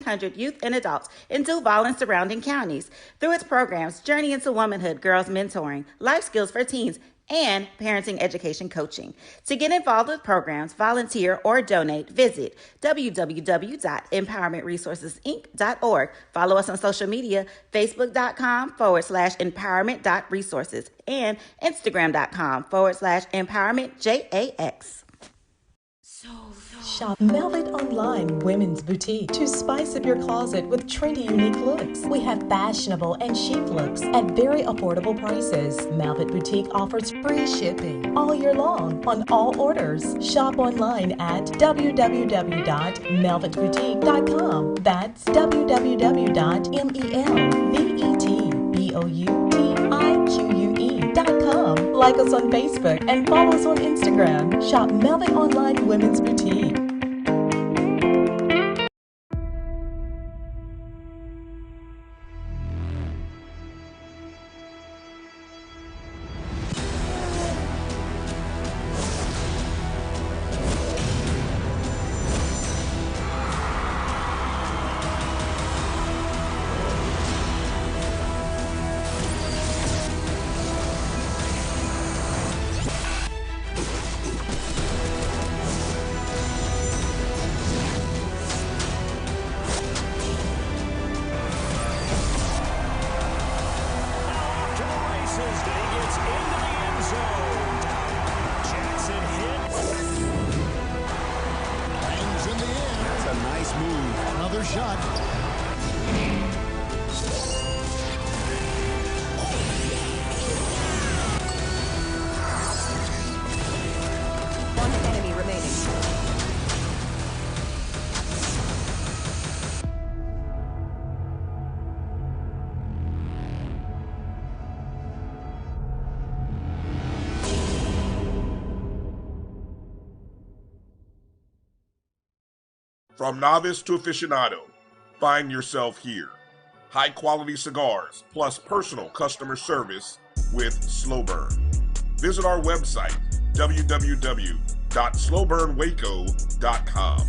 1,500 youth and adults in Duval and surrounding counties. Through its programs, Journey into Womanhood, Girls Mentoring, Life Skills for Teens, and parenting education coaching. To get involved with programs, volunteer, or donate, visit www.empowermentresourcesinc.org. Follow us on social media, facebook.com/empowerment.resources and instagram.com/empowermentjax. Shop Velvet Online Women's Boutique to spice up your closet with trendy, unique looks. We have fashionable and chic looks at very affordable prices. Velvet Boutique offers free shipping all year long on all orders. Shop online at www.melvetboutique.com. That's www.melvetboutique.com. Like us on Facebook and follow us on Instagram. Shop Velvet Online Women's Boutique. From novice to aficionado, find yourself here. High quality cigars plus personal customer service with Slow Burn. Visit our website, www.slowburnwaco.com.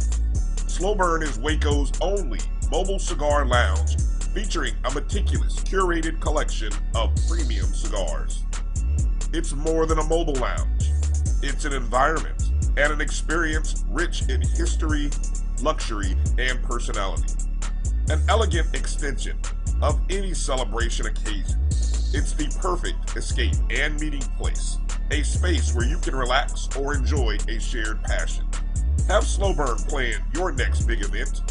Slow Burn is Waco's only mobile cigar lounge featuring a meticulous curated collection of premium cigars. It's more than a mobile lounge. It's an environment and an experience rich in history, luxury, and personality. An elegant extension of any celebration occasion. It's the perfect escape and meeting place, a space where you can relax or enjoy a shared passion. Have Slow Burn plan your next big event,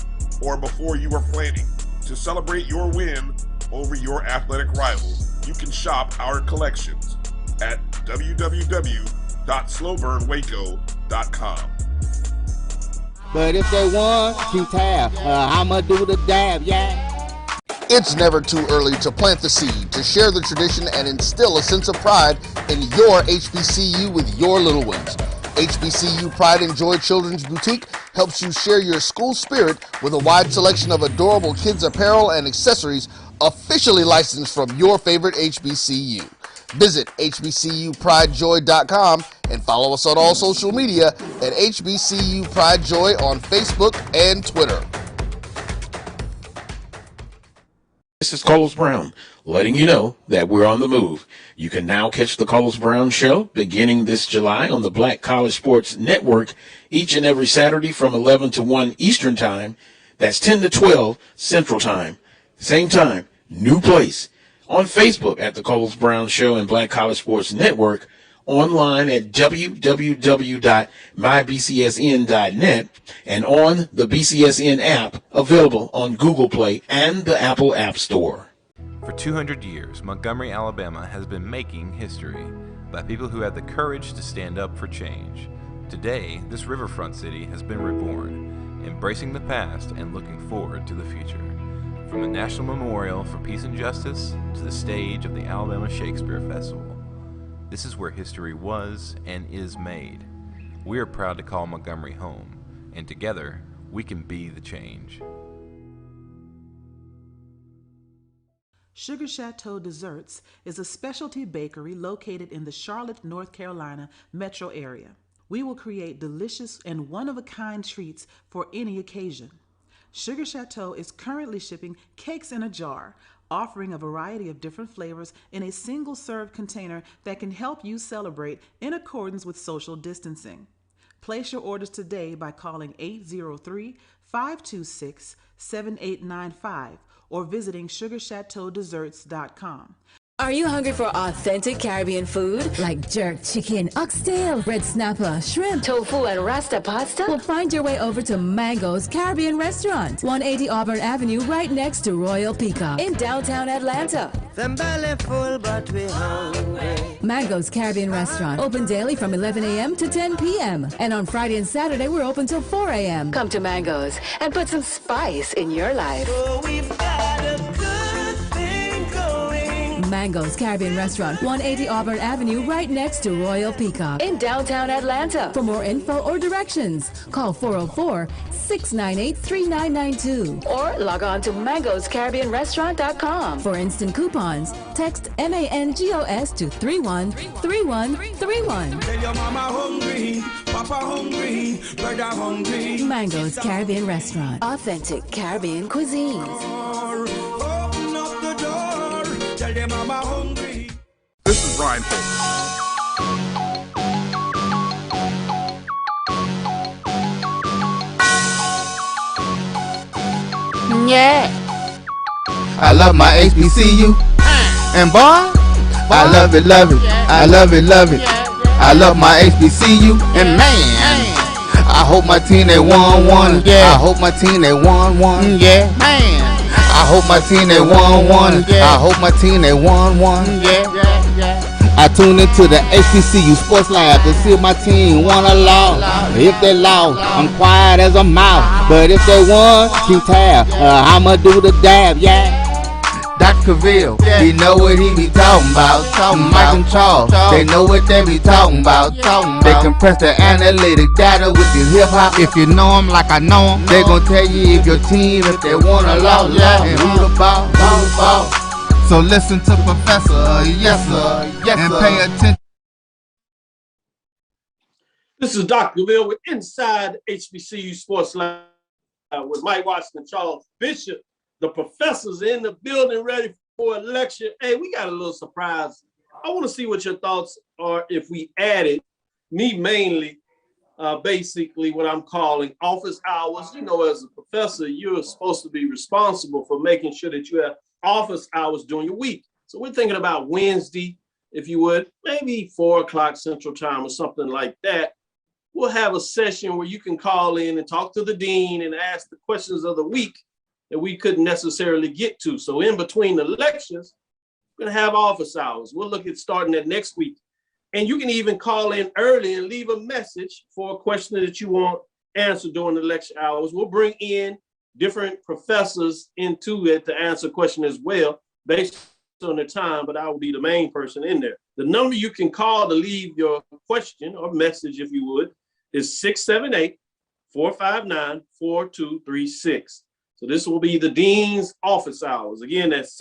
or before you are planning to celebrate your win over your athletic rival, you can shop our collections at www.slowburnwaco.com. But if they want to tab, I'ma do the dab, yeah. It's never too early to plant the seed, to share the tradition, and instill a sense of pride in your HBCU with your little ones. HBCU Pride and Joy Children's Boutique helps you share your school spirit with a wide selection of adorable kids' apparel and accessories officially licensed from your favorite HBCU. Visit hbcupridejoy.com and follow us on all social media at HBCU Pride Joy on Facebook and Twitter. This is Carlos Brown, letting you know that we're on the move. You can now catch the Carlos Brown Show beginning this July on the Black College Sports Network each and every Saturday from 11 to 1 Eastern Time. That's 10 to 12 Central Time. Same time, new place. On Facebook at the Carlos Brown Show and Black College Sports Network, online at www.mybcsn.net, and on the BCSN app, available on Google Play and the Apple App Store. For 200 years, Montgomery, Alabama has been making history by people who had the courage to stand up for change. Today, this riverfront city has been reborn, embracing the past and looking forward to the future. From the National Memorial for Peace and Justice to the stage of the Alabama Shakespeare Festival, this is where history was and is made. We are proud to call Montgomery home, and together we can be the change. Sugar Chateau Desserts is a specialty bakery located in the Charlotte, North Carolina metro area. We will create delicious and one-of-a-kind treats for any occasion. Sugar Chateau is currently shipping cakes in a jar, offering a variety of different flavors in a single-serve container that can help you celebrate in accordance with social distancing. Place your orders today by calling 803-526-7895 or visiting sugarchateaudesserts.com. Are you hungry for authentic Caribbean food? Like jerk chicken, oxtail, red snapper, shrimp, tofu, and rasta pasta? Well, find your way over to Mango's Caribbean Restaurant, 180 Auburn Avenue, right next to Royal Peacock in downtown Atlanta. Them belly full, but we hungry. Mango's Caribbean Restaurant, open daily from 11 a.m. to 10 p.m. And on Friday and Saturday, we're open till 4 a.m. Come to Mango's and put some spice in your life. So we've got a good thing going. Mango's Caribbean Restaurant, 180 Auburn Avenue, right next to Royal Peacock in downtown Atlanta. For more info or directions, call 404-698-3992 or log on to mangoscaribbeanrestaurant.com. For instant coupons, text MANGOS to 313131. Tell your mama hungry, papa hungry, brother hungry. Mango's Caribbean Restaurant, authentic Caribbean cuisines. Open up the door, tell your mama hungry. This is Ryan Holt. Yeah. I love my HBCU. And boy, I love it, love it. I love it, love it. I love my HBCU. And man, I hope my team they won one. I hope my team they won one. Yeah, man. I hope my team they won one. I hope my team they won one. I tune into the HBCU Sports Lab to see if my team won or lost. If they lost, I'm quiet as a mouse. But if they won, keep tab. I'ma do the dab, yeah. Dr. Cavil, he know what he be talking about. Mike and Charles, they know what they be talking about. They compress the analytic data with the hip hop. If you know them like I know them, they gon' tell you if your team, if they won or lost, and who the ball, who the ball. So listen to Professor, yes sir, and pay attention. This is Dr. Cavil with Inside HBCU Sports Lab with Mike Washington, Charles Bishop. The professors in the building ready for a lecture. Hey, we got a little surprise. I want to see what your thoughts are if we added me mainly, basically what I'm calling office hours. You know, as a professor, you're supposed to be responsible for making sure that you have office hours during your week. So we're thinking about Wednesday, if you would, maybe 4 o'clock Central Time or something like that. We'll have a session where you can call in and talk to the dean and ask the questions of the week that we couldn't necessarily get to. So in between the lectures, we're gonna have office hours. We'll look at starting that next week. And you can even call in early and leave a message for a question that you want answered during the lecture hours. We'll bring in different professors into it to answer a question as well, based on the time, but I will be the main person in there. The number you can call to leave your question or message, if you would, is 678-459-4236. So this will be the dean's office hours. Again, that's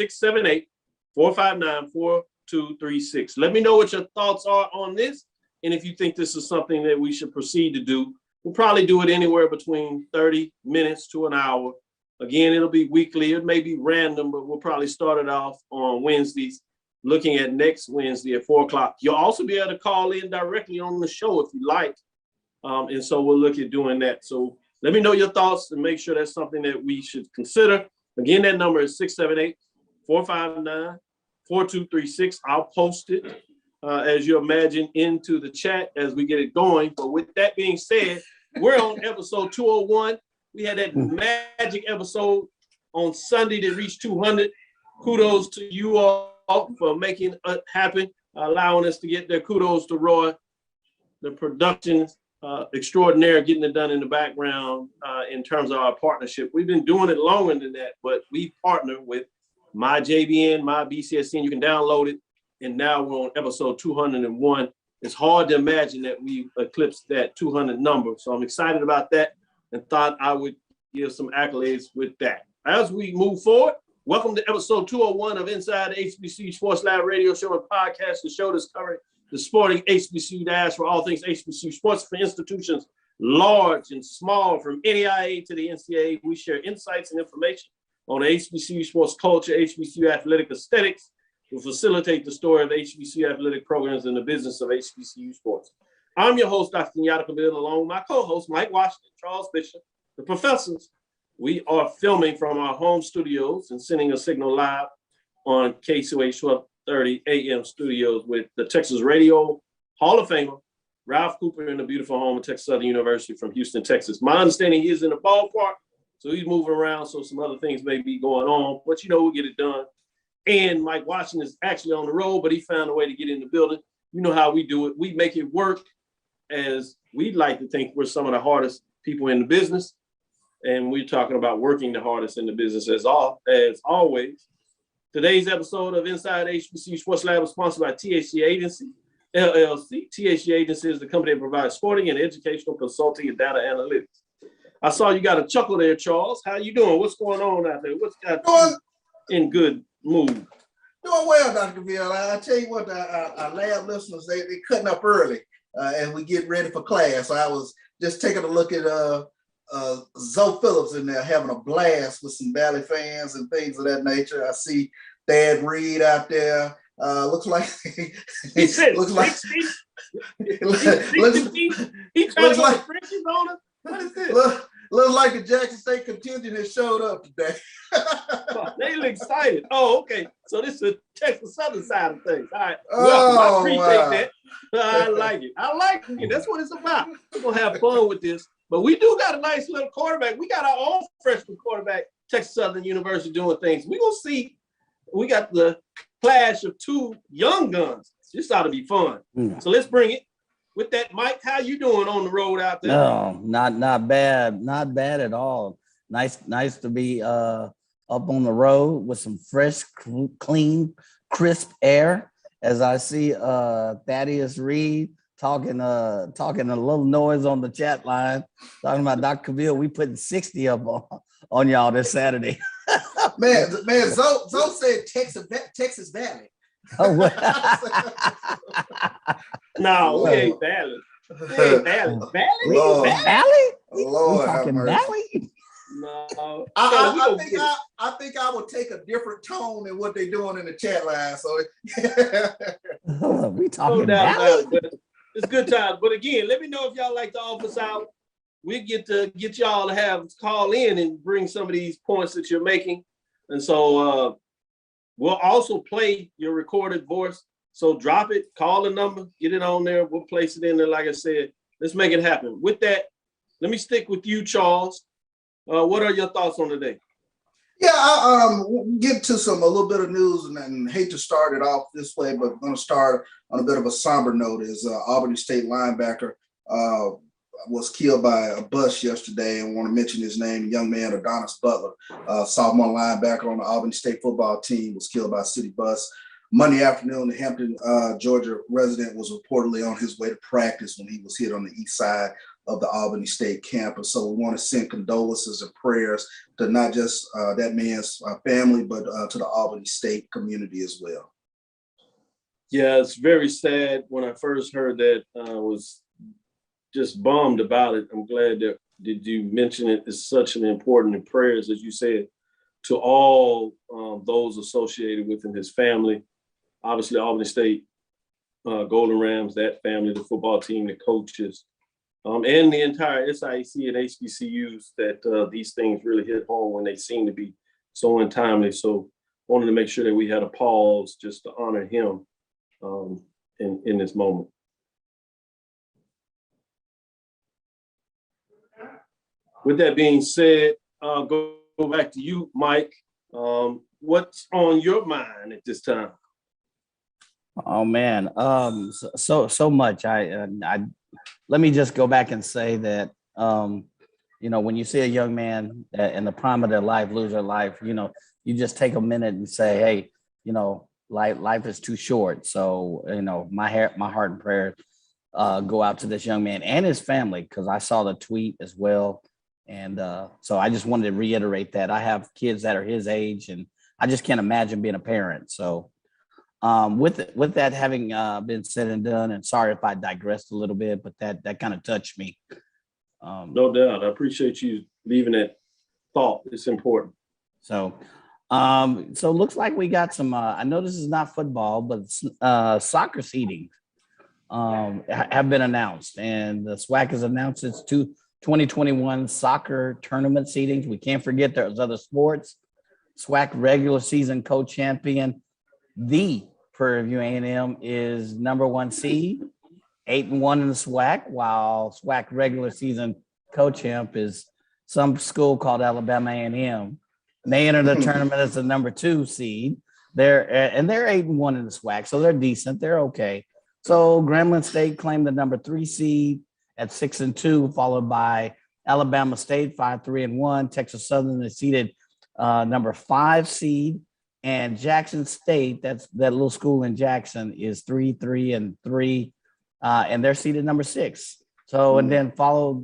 678-459-4236. Let me know what your thoughts are on this. And if you think this is something that we should proceed to do, we'll probably do it anywhere between 30 minutes to an hour. Again, it'll be weekly. It may be random, but we'll probably start it off on Wednesdays, looking at next Wednesday at 4 o'clock. You'll also be able to call in directly on the show if you like. And so we'll look at doing that. So let me know your thoughts and make sure that's something that we should consider. Again, that number is 678-459-4236. I'll post it, as you imagine, into the chat as we get it going. But with that being said, we're on episode 201. We had that magic episode on Sunday that reached 200. Kudos to you all for making it happen, allowing us to get there. Kudos to Roy, the production extraordinaire, getting it done in the background in terms of our partnership. We've been doing it longer than that, but we partner with my JBN, my BCSN. You can download it. And now we're on episode 201. It's hard to imagine that we eclipsed that 200 number. So I'm excited about that and thought I would give some accolades with that. As we move forward, welcome to episode 201 of Inside the HBCU Sports Lab radio show and podcast, the show that's covering the sporting HBCU dash for all things HBCU sports for institutions large and small, from NAIA to the NCAA. We share insights and information on HBCU sports culture, HBCU athletic aesthetics, to facilitate the story of HBCU athletic programs and the business of HBCU sports. I'm your host, Dr. Cavil, along with my co-host, Mike Washington, Charles Bishop, the professors. We are filming from our home studios and sending a signal live on KCOH 1230 AM studios with the Texas Radio Hall of Famer, Ralph Cooper, in the beautiful home of Texas Southern University from Houston, Texas. My understanding, he is in the ballpark, so he's moving around, so some other things may be going on, but we'll get it done. And Mike Washington is actually on the road, but he found a way to get in the building. You know how we do it. We make it work, as we'd like to think we're some of the hardest people in the business. And we're talking about working the hardest in the business as always. Today's episode of Inside HBCU Sports Lab is sponsored by THC Agency, LLC. THC Agency is the company that provides sporting and educational consulting and data analytics. I saw you got a chuckle there, Charles. How you doing? What's going on out there? What's got you in good mood? Doing well, Dr. Bill. I tell you what, our lab listeners, they cutting up early and we get ready for class. So I was just taking a look at Zoe Phillips in there having a blast with some Valley fans and things of that nature. I see Thad Reed out there. Looks like he looks like Frenchies on it. What is this? Looks like the Jackson State contingent has showed up today. They look excited. Oh, okay. So this is the Texas Southern side of things. All right. Well, I appreciate that. I like it. That's what it's about. We're gonna have fun with this. But we do got a nice little quarterback. We got our own freshman quarterback, Texas Southern University, doing things. We're going to see. We got the clash of two young guns. This ought to be fun. So let's bring it. With that, Mike, how you doing on the road out there? No, not bad. Not bad at all. Nice to be up on the road with some fresh, clean, crisp air. As I see Thaddeus Reed talking a little noise on the chat line, talking about Dr. Cavil, we putting 60 up on y'all this Saturday. man, Zoe said Texas Valley. Oh, well. No, we ain't Valley. Valley? Lord, we talking Valley? No. I think I would take a different tone than what they're doing in the chat line. So we talking Valley? It's good times. But again, let me know if y'all like the office out. We get y'all to have call in and bring some of these points that you're making. And so we'll also play your recorded voice. So drop it, call the number, get it on there. We'll place it in there. Like I said, let's make it happen. With that, let me stick with you, Charles. What are your thoughts on today? Yeah, I'll get to a little bit of news, and hate to start it off this way, but I'm going to start on a bit of a somber note. As Albany State linebacker was killed by a bus yesterday, and I want to mention his name, young man Adonis Butler, sophomore linebacker on the Albany State football team, was killed by a city bus Monday afternoon. The Hampton, Georgia resident was reportedly on his way to practice when he was hit on the east side of the Albany State campus. So we want to send condolences and prayers to not just that man's family, but to the Albany State community as well. Yeah, it's very sad. When I first heard that, I was just bummed about it. I'm glad that you mention it. It's such an important prayers, as you said, to all those associated with him, his family, obviously Albany State, Golden Rams, that family, the football team, the coaches, and the entire SIAC and HBCUs, that these things really hit home when they seem to be so untimely. So wanted to make sure that we had a pause just to honor him in this moment. With that being said, go back to you, Mike. What's on your mind at this time? Oh man, so much. I let me just go back and say that when you see a young man in the prime of their life lose their life, you just take a minute and say, hey, life is too short. So my heart and prayer go out to this young man and his family, because I saw the tweet as well. And so I just wanted to reiterate that. I have kids that are his age, and I just can't imagine being a parent. So with that having been said and done, and sorry if I digressed a little bit, but that kind of touched me. No doubt. I appreciate you leaving that thought. It's important. So it looks like we got some, I know this is not football, but soccer seating have been announced, and the SWAC has announced its 2021 soccer tournament seedings. We can't forget there's other sports. SWAC regular season co-champion, the Prairie View A&M, is number 1 seed, 8-1 in the SWAC, while SWAC regular season co-champ is some school called Alabama A&M. They enter the tournament as the number 2 seed. They're 8-1 in the SWAC, so they're decent. They're okay. So Grambling State claimed the number 3 seed at 6-2, followed by Alabama State 5-3-1. Texas Southern is seeded number 5 seed, and Jackson State, that's that little school in Jackson, is 3-3-3, and they're seeded number 6. So and then following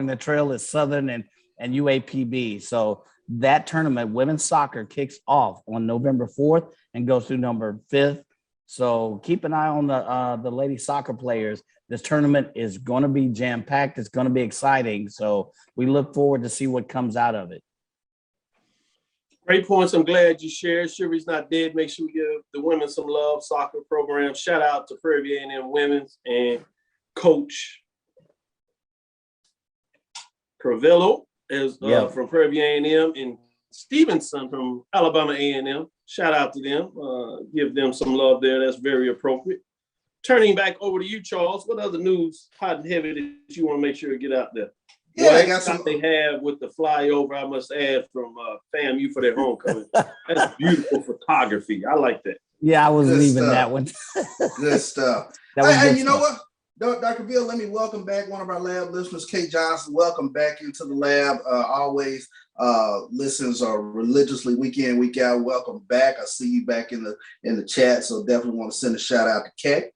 the trail is Southern and UAPB. So that tournament, women's soccer, kicks off on November 4th and goes through November 5th. So keep an eye on the lady soccer players. This tournament is going to be jam-packed. It's going to be exciting. So we look forward to see what comes out of it. Great points. I'm glad you shared. Chivalry's not dead. Make sure we give the women some love. Soccer program. Shout out to Prairie View A&M women's and Coach Cavil is from Prairie View A&M, and Stevenson from Alabama A&M. Shout out to them. Give them some love there. That's very appropriate. Turning back over to you, Charles. What other news, hot and heavy, that you want to make sure to get out there? Yeah, I got some. They have with the flyover, I must add, from FAMU for their homecoming. That's beautiful photography. I like that. Yeah, I was leaving that one. Good stuff. Hey, you know what? Dr. Bill, let me welcome back one of our lab listeners, Kate Johnson. Welcome back into the lab. Always listens religiously week in, week out. Welcome back. I see you back in the chat, so definitely want to send a shout out to Kate.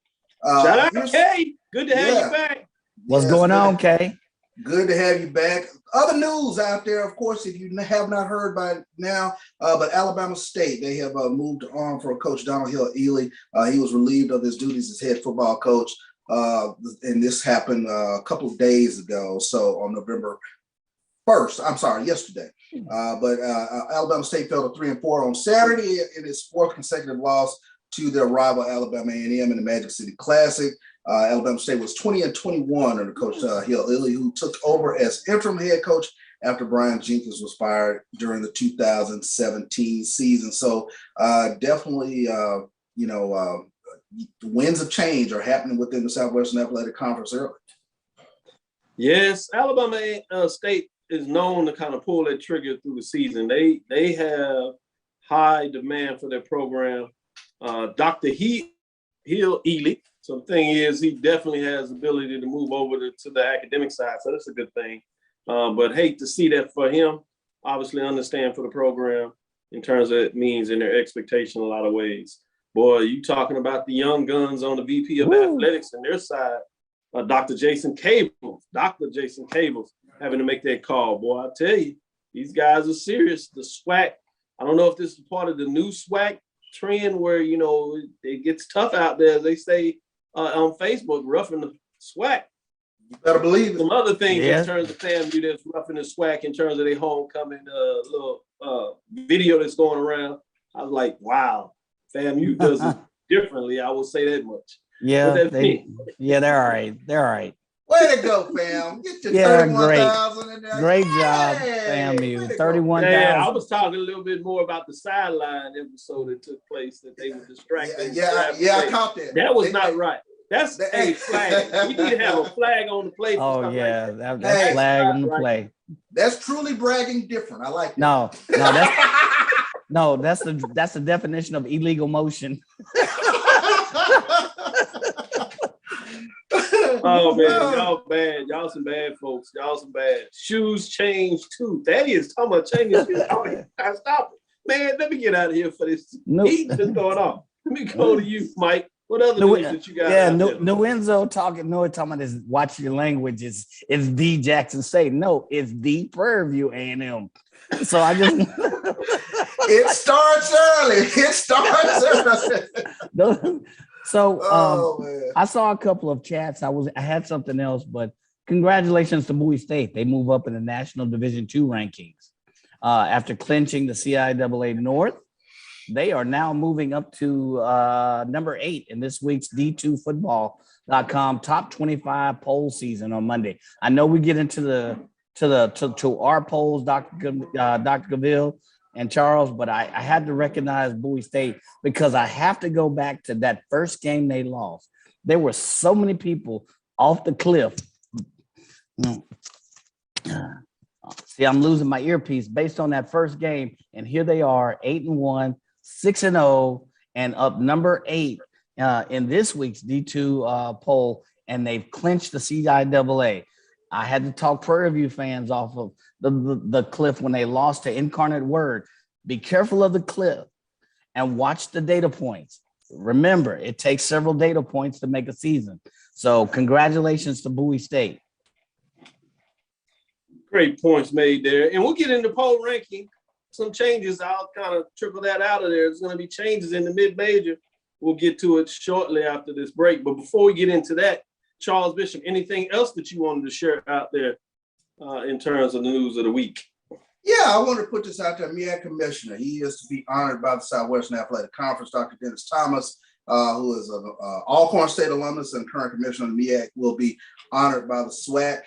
Shout out to Kate. Good to have you back. What's going on, Kate? Good to have you back. Other news out there, of course, if you have not heard by now, but Alabama State, they have moved on for Coach Donald Hill-Ely. He was relieved of his duties as head football coach. And this happened a couple of days ago. So on November 1st, yesterday. But Alabama State fell to 3-4 on Saturday in its 4th consecutive loss to their rival Alabama A&M in the Magic City Classic. Alabama State was 20-21 under Coach Hill-Ely, who took over as interim head coach after Brian Jenkins was fired during the 2017 season. So definitely, the winds of change are happening within the Southwestern Athletic Conference early. Yes, Alabama State is known to kind of pull that trigger through the season. They have high demand for their program. Dr. Hill-Ely, so the thing is, he definitely has the ability to move over to the academic side, so that's a good thing. But hate to see that for him. Obviously understand for the program in terms of it means in their expectation in a lot of ways. Boy, you talking about the young guns on the VP of athletics and their side, Dr. Jason Cavil having to make that call. Boy, I tell you, these guys are serious. The SWAC, I don't know if this is part of the new SWAC trend where, it gets tough out there, as they say on Facebook, roughing the SWAC. You better believe it. Some other things in terms of FAMU that's roughing the SWAC in terms of their homecoming little video that's going around. I was like, wow. FAMU does it differently. I will say that much. Yeah, they're all right. They're all right. Way to go, fam. Get your 31,000 in there. Great job, FAMU. 31,000. Yeah, I was talking a little bit more about the sideline episode that took place that they were distracted. Yeah, I caught that. That was not right. That's a flag. We need to have a flag on the play. Oh, yeah. Like that's flag on the play. That's truly bragging different. I like that. That's the definition of illegal motion. Oh man, y'all bad. Y'all some bad folks. Y'all some bad. Shoes change too. That is talking about changing shoes. I stop it. Man, let me get out of here for this heat that's going on. Let me go to you, Mike. What other news that you got? Yeah, Nuenzo talking about this. Watch your language. It's the Jackson State. No, it's the Prairie View A&M. So I just it starts early. So I saw a couple of chats. I had something else, but Congratulations to Bowie State. They move up in the National Division II rankings. After clinching the CIAA North, they are now moving up to number 8 in this week's D2Football.com top 25 poll season on Monday. I know we get into our polls, Dr. Cavil and Charles, but I had to recognize Bowie State because I have to go back to that first game they lost. There were so many people off the cliff. See, I'm losing my earpiece based on that first game, and here they are, 8-1, 6-0, and up number 8 in this week's D2 poll, and they've clinched the CIAA. I had to talk Prairie View fans off of the cliff when they lost to Incarnate Word. Be careful of the cliff and watch the data points. Remember, it takes several data points to make a season. So congratulations to Bowie State. Great points made there. And we'll get into poll ranking. Some changes. I'll kind of trickle that out of there. There's going to be changes in the mid-major. We'll get to it shortly after this break. But before we get into that, Charles Bishop, anything else that you wanted to share out there in terms of the news of the week? Yeah, I want to put this out there. MEAC commissioner, he is to be honored by the Southwestern Athletic Conference. Dr. Dennis Thomas, who is an Alcorn State alumnus and current commissioner of the MEAC, will be honored by the SWAC.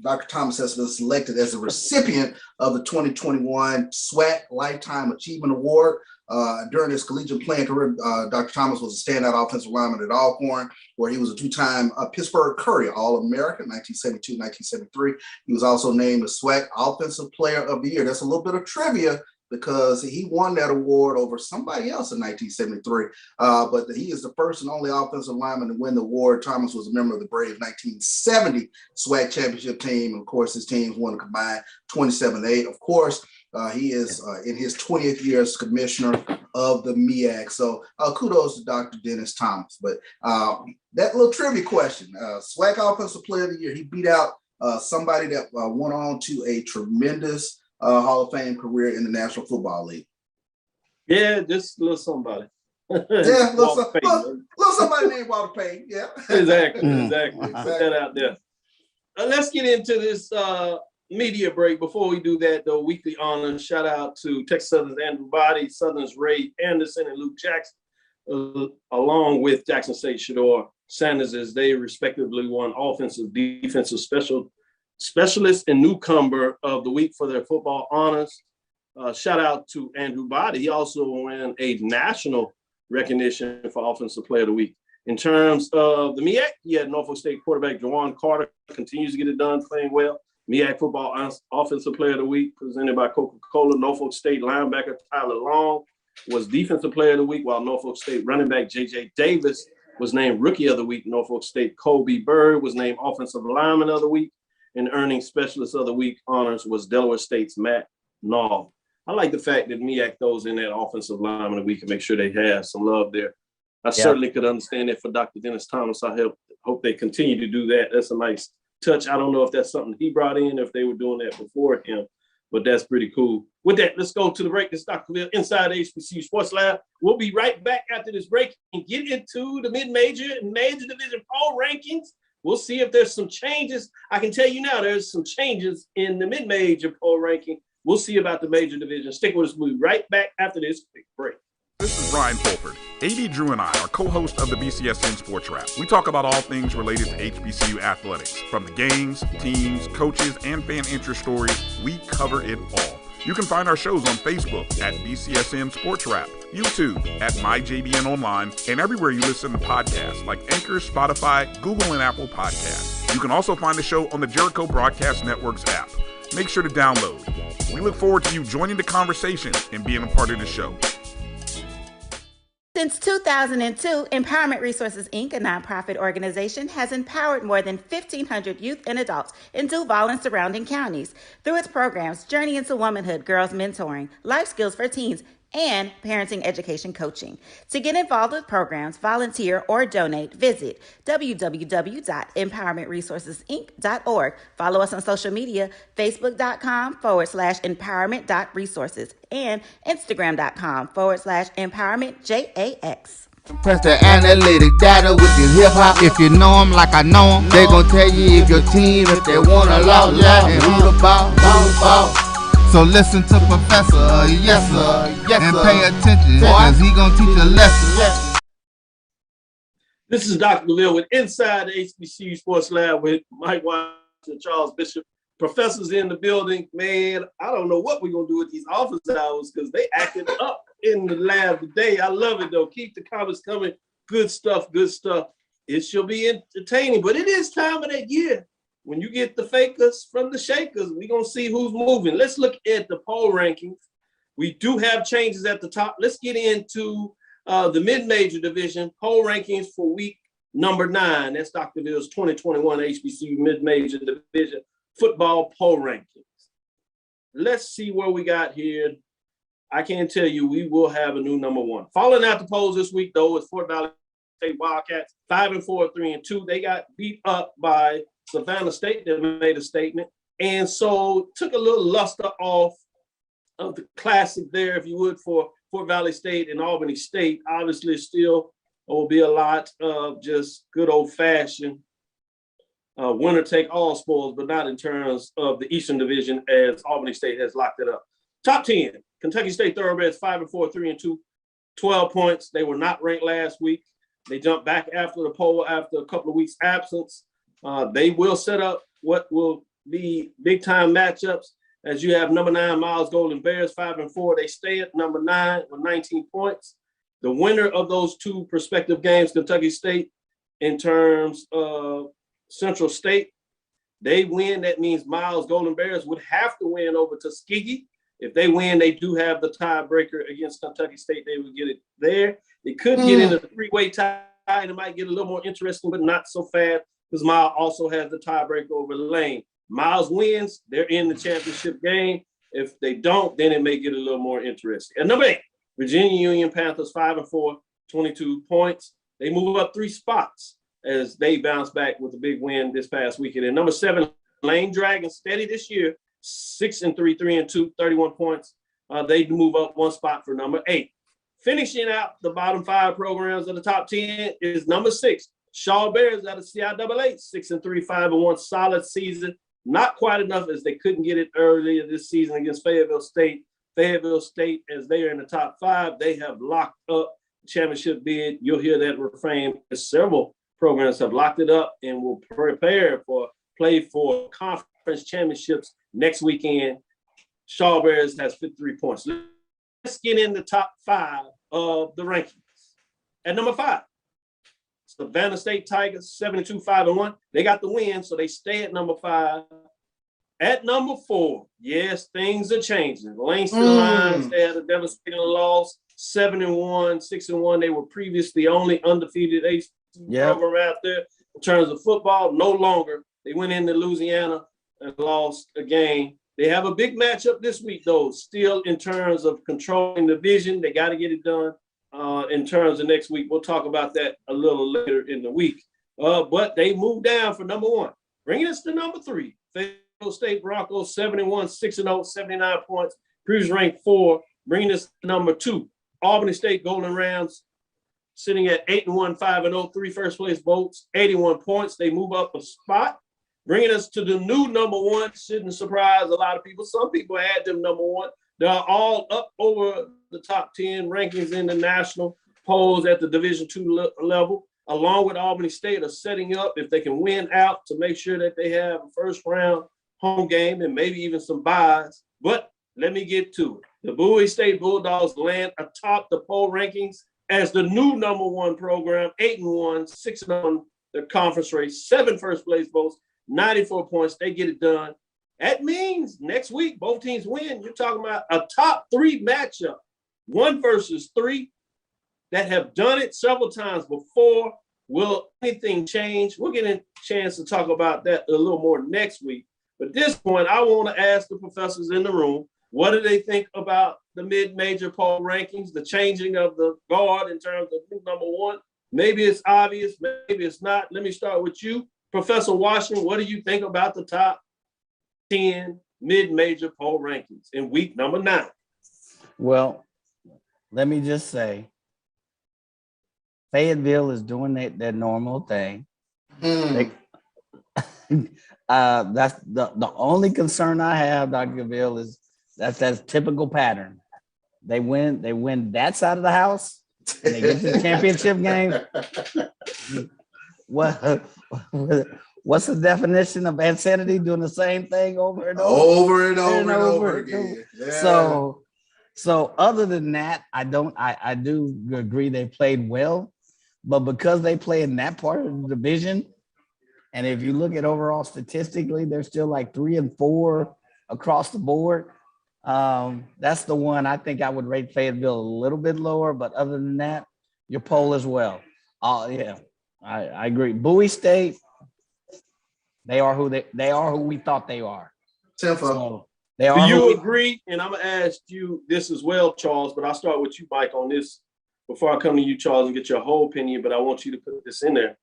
Dr. Thomas has been selected as a recipient of the 2021 SWAC Lifetime Achievement Award. During his collegiate playing career, Dr. Thomas was a standout offensive lineman at Alcorn, where he was a two-time Pittsburgh Courier All-American, 1972-1973. He was also named the SWAC Offensive Player of the Year. That's a little bit of trivia because he won that award over somebody else in 1973. But he is the first and only offensive lineman to win the award. Thomas was a member of the Braves 1970 SWAC championship team. And of course, his teams won a combined 27-8. Of course, he is in his 20th year as commissioner of the MEAC. So kudos to Dr. Dennis Thomas. But that little trivia question, SWAC Offensive Player of the Year, he beat out somebody that went on to a tremendous Hall of Fame career in the National Football League. Yeah, just a little somebody. Yeah, little somebody named Walter Payton. Yeah, exactly. Put that out there. Let's get into this media break. Before we do that, though, weekly honors. Shout out to Texas Southern's Andrew Body, Southern's Ray Anderson, and Luke Jackson, along with Jackson State Shador Sanders, as they respectively won offensive, defensive, specialist and newcomer of the week for their football honors. Shout out to Andrew Body. He also won a national recognition for Offensive Player of the Week. In terms of the MEAC, he had Norfolk State quarterback Jawan Carter, continues to get it done, playing well. MEAC Football Offensive Player of the Week, presented by Coca-Cola. Norfolk State linebacker Tyler Long was Defensive Player of the Week, while Norfolk State running back J.J. Davis was named Rookie of the Week. Norfolk State Colby Bird was named Offensive Lineman of the Week. And earning Specialist of the Week honors was Delaware State's Matt Nall. I like the fact that MEAC throws in that Offensive Lineman of the Week and make sure they have some love there. I certainly could understand that for Dr. Dennis Thomas. I hope they continue to do that. That's a nice touch. I don't know if that's something he brought in, if they were doing that before him, but that's pretty cool. With that, let's go to the break. This is Dr. Cavil inside the HBCU Sports Lab. We'll be right back after this break and get into the mid-major and major division poll rankings. We'll see if there's some changes. I can tell you now there's some changes in the mid-major poll ranking. We'll see about the major division. Stick with us. We'll be right back after this quick break. This is Brian Fulford. A.D. Drew and I are co-hosts of the BCSN Sports Wrap. We talk about all things related to HBCU athletics. From the games, teams, coaches, and fan interest stories, we cover it all. You can find our shows on Facebook at BCSN Sports Wrap, YouTube at MyJBN Online, and everywhere you listen to podcasts like Anchor, Spotify, Google, and Apple Podcasts. You can also find the show on the Jericho Broadcast Network's app. Make sure to download. We look forward to you joining the conversation and being a part of the show. Since 2002, Empowerment Resources, Inc., a nonprofit organization, has empowered more than 1,500 youth and adults in Duval and surrounding counties. Through its programs, Journey into Womanhood, Girls Mentoring, Life Skills for Teens, and Parenting Education Coaching. To get involved with programs, volunteer, or donate, visit www.empowermentresourcesinc.org. Follow us on social media, facebook.com/empowerment.resources and instagram.com/empowermentJAX. Press the analytic data with your hip hop. If you know them like I know them, they gon' tell you if your team, if they want a lot, and who the ball. So listen to Professor, yes sir, and pay attention, cause he gon' teach a lesson. This is Dr. Cavil with Inside the HBCU Sports Lab with Mike Watson and Charles Bishop. Professors in the building. Man, I don't know what we're going to do with these office hours because they acted up in the lab today. I love it, though. Keep the comments coming. Good stuff, good stuff. It shall be entertaining, but it is time of that year when you get the fakers from the shakers. We're going to see who's moving. Let's look at the poll rankings. We do have changes at the top. Let's get into the mid-major division poll rankings for week number 9. That's Dr. Cavil's 2021 HBCU mid-major division football poll rankings. Let's see where we got here. I can tell you we will have a new number 1. Falling out the polls this week, though, is Fort Valley State Wildcats, 5-4, 3-2. They got beat up by Savannah State that made a statement. And so took a little luster off of the classic there, if you would, for Fort Valley State and Albany State. Obviously, still will be a lot of just good old-fashioned winner take all spoils, but not in terms of the Eastern Division, as Albany State has locked it up. Top 10, Kentucky State Thoroughbreds, 5-4, 3-2, 12 points. They were not ranked last week. They jumped back after the poll after a couple of weeks absence. They will set up what will be big time matchups, as you have number 9 Miles Golden Bears, 5-4. They stay at number 9 with 19 points. The winner of those two prospective games, Kentucky State, in terms of Central State, they win. That means Miles Golden Bears would have to win over Tuskegee. If they win, they do have the tiebreaker against Kentucky State. They would get it there. They could get in a 3-way tie, and it might get a little more interesting, but not so fast, because Miles also has the tiebreaker over Lane. Miles wins, they're in the championship game. If they don't, then it may get a little more interesting. At number 8, Virginia Union Panthers, 5-4, 22 points. They move up 3 spots as they bounce back with a big win this past weekend. And number 7, Lane Dragons, steady this year, 6-3, 3-2, 31 points. They move up 1 spot for number 8. Finishing out the bottom 5 programs of the top 10 is number 6, Shaw Bears out of CIAA, 6-3, 5-1, solid season. Not quite enough, as they couldn't get it earlier this season against Fayetteville State. Fayetteville State, as they are in the top 5, they have locked up the championship bid. You'll hear that refrain, as several programs have locked it up and will prepare for play for conference championships next weekend. Shaw Bears has 53 points. Let's get in the top 5 of the rankings. At number 5, Savannah State Tigers, 72, 5-1. They got the win, so they stay at number 5. At number 4, yes, things are changing. Langston Lions, they had a devastating loss, 7-1, 6-1. They were previously the only undefeated program out there in terms of football. No longer. They went into Louisiana and lost a game. They have a big matchup this week, though, still in terms of controlling the division. They got to get it done. In terms of next week, we'll talk about that a little later in the week. But they moved down for number 1, bringing us to number 3. Fayetteville State Broncos, 71, 6-0, 79 points. Previous ranked 4, bringing us to number 2. Albany State Golden Rams, sitting at 8-1, 5-0, 3 first place votes, 81 points. They move up a spot, bringing us to the new number 1. Shouldn't surprise a lot of people. Some people had them number 1. They're all up over the top 10 rankings in the national polls at the Division II level, along with Albany State, are setting up, if they can win out, to make sure that they have a first-round home game and maybe even some buys. But let me get to it. The Bowie State Bulldogs land atop the poll rankings as the new number 1 program, 8-1, 6-0, the conference race, 7 first-place votes, 94 points. They get it done. That means next week, both teams win. You're talking about a top 3 matchup, 1 versus 3, that have done it several times before. Will anything change? We'll get a chance to talk about that a little more next week. But at this point, I want to ask the professors in the room, what do they think about the mid-major poll rankings, the changing of the guard in terms of number 1? Maybe it's obvious, maybe it's not. Let me start with you, Professor Washington. What do you think about the top 10 mid-major poll rankings in week number 9? Well, let me just say, Fayetteville is doing their normal thing. That's the only concern I have, Dr. Cavil, is that's typical pattern. They win that side of the house, and they get to the championship game. What's the definition of insanity? Doing the same thing over and over again. Yeah. So other than that, I do agree they played well, but because they play in that part of the division, and if you look at overall statistically, they're still like 3-4 across the board. That's the one I think I would rate Fayetteville a little bit lower, but other than that, your poll as well. Yeah, I agree. Bowie State, they are who we thought they are. So do you agree? And I'm gonna ask you this as well, Charles, but I'll start with you, Mike, on this before I come to you, Charles, and get your whole opinion. But I want you to put this in there.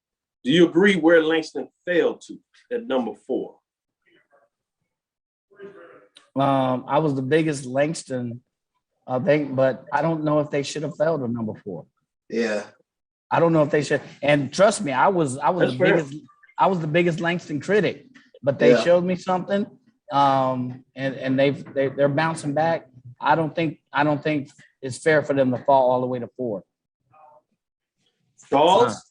Do you agree where Langston fell to at number 4? I was the biggest Langston, I think, but I don't know if they should have fell to number 4. Yeah, I don't know if they should. And trust me, I was the biggest Langston critic, but they showed me something. And they're bouncing back. I don't think it's fair for them to fall all the way to 4. Charles?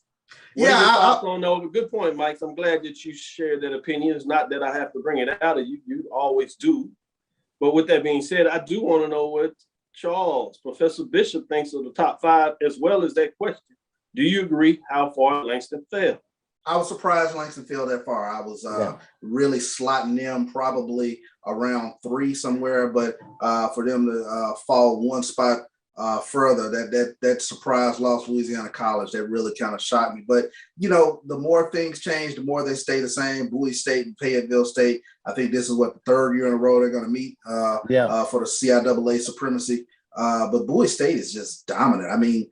I don't know. Good point, Mike. I'm glad that you shared that opinion. It's not that I have to bring it out of you. You always do. But with that being said, I do want to know what Charles, Professor Bishop, thinks of the top 5, as well as that question. Do you agree how far Langston fell? I was surprised Langston fell that far. I was really slotting them probably around 3 somewhere, but for them to fall one spot further, that surprise loss Louisiana College, that really kind of shocked me. But the more things change, the more they stay the same. Bowie State and Fayetteville State, I think this is the 3rd year in a row they're going to meet for the CIAA supremacy. But Bowie State is just dominant. I mean,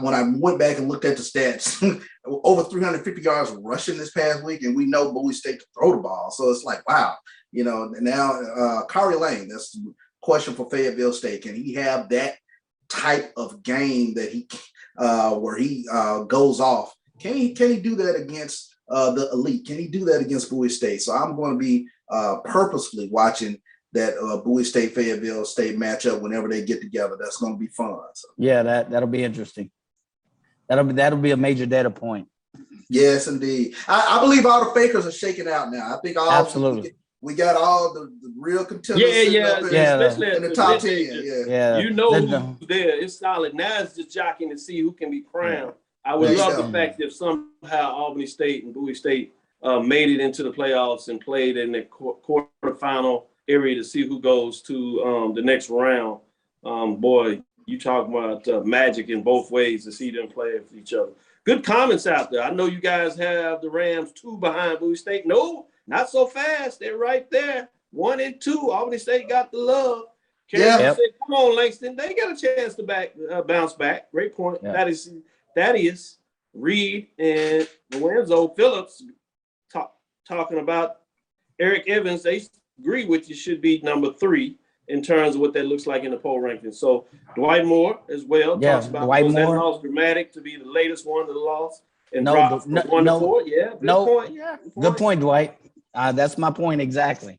when I went back and looked at the stats, over 350 yards rushing this past week, and we know Bowie State to throw the ball. So it's like, wow, now Kari Lane, that's the question for Fayetteville State. Can he have that type of game that he where he goes off? Can he do that against the elite? Can he do that against Bowie State? So I'm going to be purposefully watching that Bowie State Fayetteville State matchup whenever they get together. That's going to be fun. So. Yeah, that'll be interesting. That'll be a major data point. Yes, indeed. I believe all the fakers are shaking out now. I think absolutely. We got all the real contenders. Especially in the top 10. Yeah. You know who's there. It's solid. Now it's just jockeying to see who can be crowned. I would love the fact if somehow Albany State and Bowie State made it into the playoffs and played in the quarterfinal area to see who goes to the next round. Boy, you talk about magic in both ways to see them play with each other. Good comments out there. I know you guys have the Rams 2 behind Bowie State. No, not so fast. They're right there. 1 and 2. Albany State got the love. Said, come on, Langston. They got a chance to bounce back. Great point. Yeah. Thaddeus, Reed, and Lorenzo Phillips talking about Eric Evans. They agree with you, should be number 3 in terms of what that looks like in the poll rankings. So Dwight Moore as well talks about Dwight Moore. That loss dramatic to be the latest one to the loss and drop from 1 to 4. Yeah, good point, Dwight. That's my point exactly.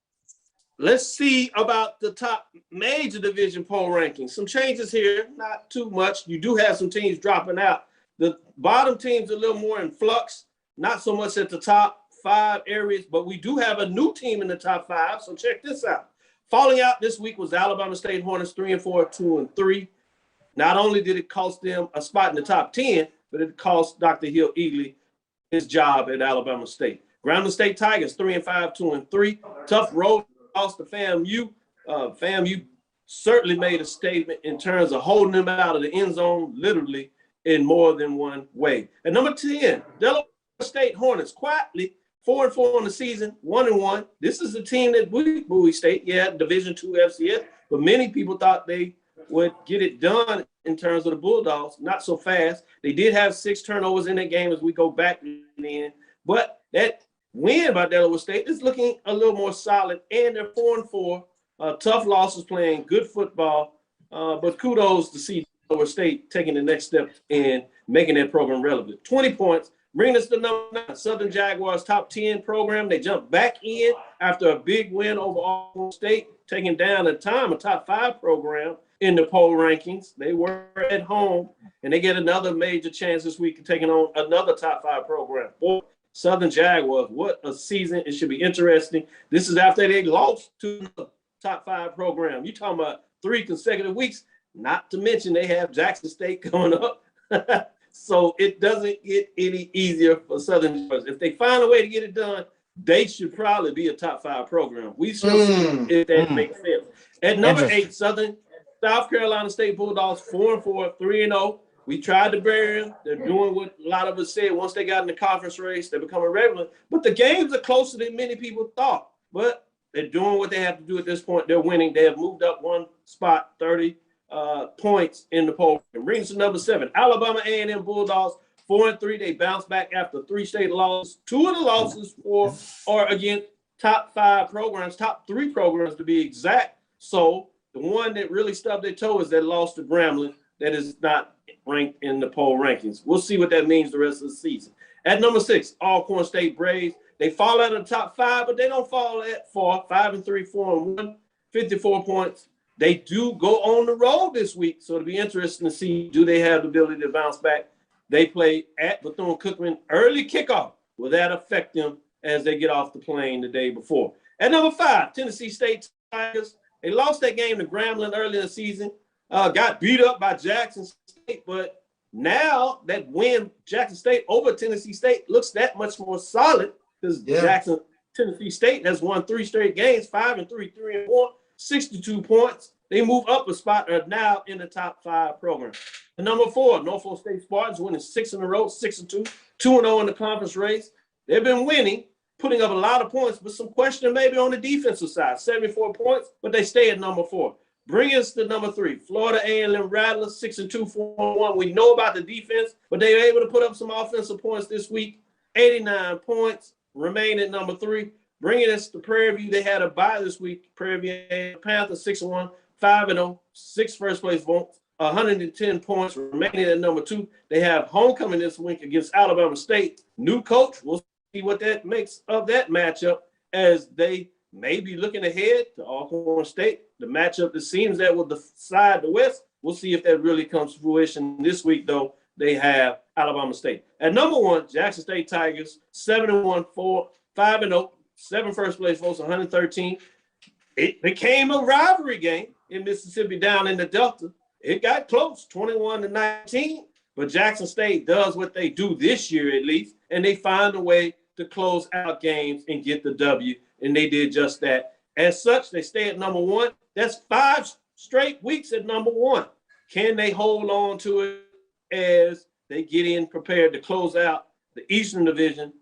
Let's see about the top major division poll rankings. Some changes here, not too much. You do have some teams dropping out. The bottom teams a little more in flux, not so much at the top 5 areas, but we do have a new team in the top 5. So check this out. Falling out this week was the Alabama State Hornets, 3-4, 2-3. Not only did it cost them a spot in the top 10, but it cost Dr. Hill Eagley his job at Alabama State. Grambling State Tigers, 3-5, 2-3. Tough road loss to FAMU. FAMU certainly made a statement in terms of holding them out of the end zone, literally in more than one way. At number 10, Delaware State Hornets, quietly 4-4 on the season, 1-1. This is the team that Bowie State, Division II FCS, but many people thought they would get it done in terms of the Bulldogs. Not so fast. They did have 6 turnovers in that game as we go back in, but that win by Delaware State is looking a little more solid, and they're 4-4. Tough losses, playing good football, but kudos to CJ Delaware State taking the next step in making that program relevant. 20 points, bringing us to number 9, Southern Jaguars top 10 program. They jumped back in after a big win over Alcorn State, taking down at the time a top 5 program in the poll rankings. They were at home, and they get another major chance this week of taking on another top 5 program. Boy, Southern Jaguars, what a season. It should be interesting. This is after they lost to the top 5 program. You talking about 3 consecutive weeks, not to mention they have Jackson State coming up. So it doesn't get any easier for Southern Jaguars. If they find a way to get it done, they should probably be a top 5 program. We shall see if that makes sense. At number 8, South Carolina State Bulldogs, 4-4, 3-0. We tried to bury them. They're doing what a lot of us said. Once they got in the conference race, they become irrelevant. But the games are closer than many people thought. But they're doing what they have to do at this point. They're winning. They have moved up 1 spot, 30 points in the poll. Brings to number 7, Alabama A&M Bulldogs, 4-3. They bounced back after 3 state losses. 2 of the losses are against top 5 programs, top 3 programs to be exact. So the one that really stubbed their toe is that loss to Grambling that is not ranked in the poll rankings. We'll see what that means the rest of the season. At number 6, Alcorn State Braves. They fall out of the top 5, but they don't fall at 4, 5-3, 4-1, 54 points. They do go on the road this week, so it'll be interesting to see, do they have the ability to bounce back? They play at Bethune-Cookman early kickoff. Will that affect them as they get off the plane the day before? At number 5, Tennessee State Tigers. They lost that game to Grambling early in the season, got beat up by Jackson State, but now that win, Jackson State over Tennessee State, looks that much more solid because Tennessee State has won 3 straight games, 5-3, 3-1, 62 points. They move up a spot, are now in the top 5 program. And number 4, Norfolk State Spartans winning 6 in a row, 6-2, 2-0 in the conference race. They've been winning, putting up a lot of points, but some question maybe on the defensive side. 74 points, but they stay at number 4. Bring us to number 3, Florida A&M Rattlers, 6-2, 4-1. We know about the defense, but they were able to put up some offensive points this week. 89 points, remain at number 3. Bringing us to Prairie View, they had a bye this week. Prairie View Panthers, 6-1, 5-0, 6 first place votes, 110 points, remaining at number 2. They have homecoming this week against Alabama State. New coach, we'll see what that makes of that matchup as they may be looking ahead to Alcorn State. The matchup that seems that will decide the West. We'll see if that really comes to fruition this week, though. They have Alabama State. At number 1, Jackson State Tigers, 7-1, 5-0, 7 first place votes, 113. It became a rivalry game in Mississippi down in the Delta. It got close, 21-19, but Jackson State does what they do this year at least, and they find a way to close out games and get the W, and they did just that. As such, they stay at number 1. That's 5 straight weeks at number 1. Can they hold on to it as they get in prepared to close out the Eastern Division,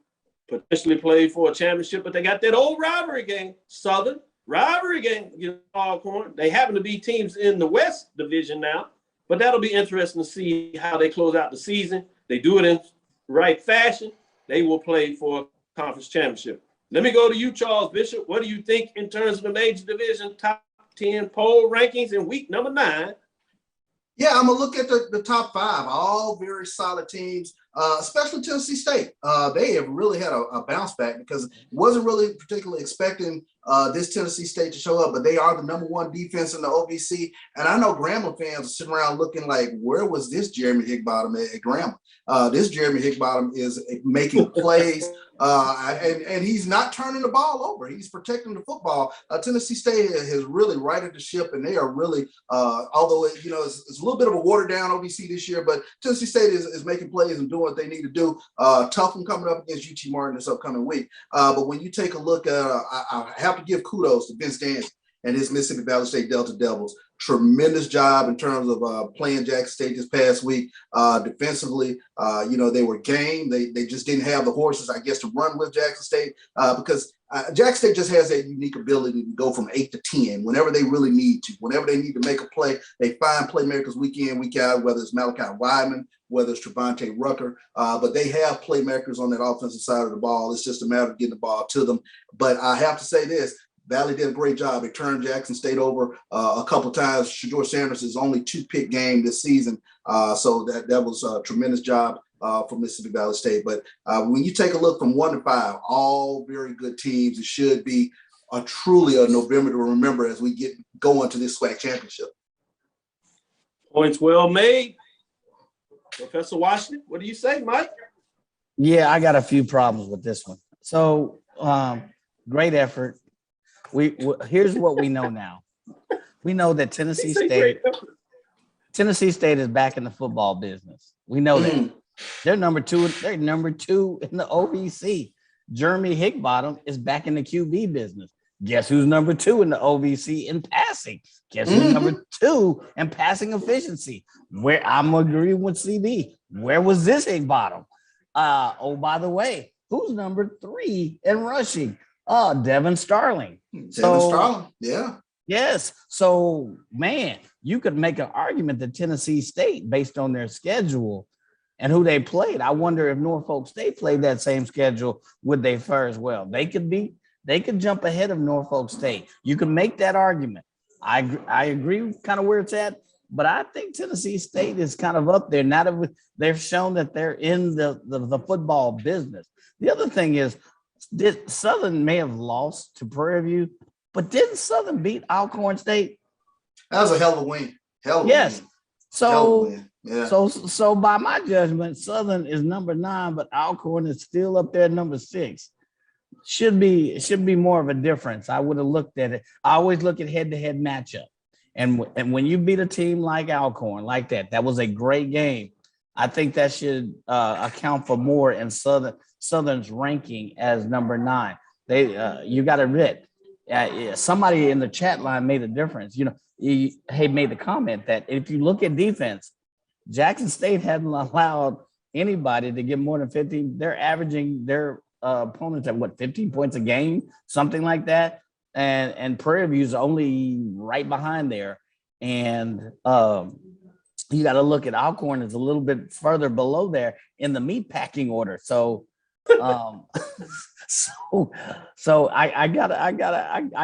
potentially play for a championship? But they got that old rivalry game, Southern rivalry game against Alcorn. They happen to be teams in the West Division now, but that'll be interesting to see how they close out the season. They do it in right fashion. They will play for a conference championship. Let me go to you, Charles Bishop. What do you think in terms of the major division top 10 poll rankings in week number 9? Yeah, I'm going to look at the top 5, all very solid teams, especially Tennessee State. They have really had a bounce back because wasn't really particularly expecting this Tennessee State to show up, but they are the number 1 defense in the OVC. And I know Grambling fans are sitting around looking like, where was this Jeremy Higbottom at Grambling? This Jeremy Higbottom is making plays, and he's not turning the ball over. He's protecting the football. Tennessee State has really righted the ship, and they are really, although it's a little bit of a watered down OVC this year, but Tennessee State is making plays and doing what they need to do. Tough one coming up against UT Martin this upcoming week. But when you take a look at, I have to give kudos to Vince Dancy and his Mississippi Valley State Delta Devils. Tremendous job in terms of playing Jackson State this past week. Defensively, they were game. They just didn't have the horses, I guess, to run with Jackson State because Jackson State just has that unique ability to go from 8 to 10 whenever they really need to. Whenever they need to make a play, they find playmakers week in, week out, whether it's Malachi Wyman, whether it's Trevante Rucker, but they have playmakers on that offensive side of the ball. It's just a matter of getting the ball to them. But I have to say this, Valley did a great job. They turned Jackson State over a couple times. Shador Sanders' only 2-pick game this season. So that was a tremendous job for Mississippi Valley State. But when you take a look from 1 to 5, all very good teams. It should be truly a November to remember as we get going to this SWAC championship. Points well made. Professor Washington, what do you say, Mike? Yeah, I got a few problems with this one. So great effort. Here's what we know now. We know that Tennessee State is back in the football business. We know that. They're number two in the OVC. Jeremy Hickbottom is back in the QB business. Guess who's number 2 in the OVC in passing? Guess who's number 2 in passing efficiency? Where I'm agreeing with CB. Where was this Hickbottom? Oh, by the way, who's number 3 in rushing? Devin Starling. Starling, yeah. Yes. So, man, you could make an argument that Tennessee State, based on their schedule and who they played, I wonder if Norfolk State played that same schedule, would they fare as well? They could jump ahead of Norfolk State. You can make that argument. I agree kind of where it's at, but I think Tennessee State is kind of up there. Now that they've shown that they're in the football business. The other thing is, Southern may have lost to Prairie View, but didn't Southern beat Alcorn State? That was a hell of a win. Yes. So, yeah. So by my judgment, Southern is number 9, but Alcorn is still up there, number 6. Should be more of a difference. I would have looked at it. I always look at head-to-head matchup, and when you beat a team like Alcorn like that was a great game. I think that should account for more in Southern's ranking as number 9. You got to admit, somebody in the chat line made a difference. He made the comment that if you look at defense, Jackson State hadn't allowed anybody to get more than 15. They're averaging their opponents at 15 points a game, something like that. And Prairie View's only right behind there. And you got to look at Alcorn is a little bit further below there in the meat packing order. So I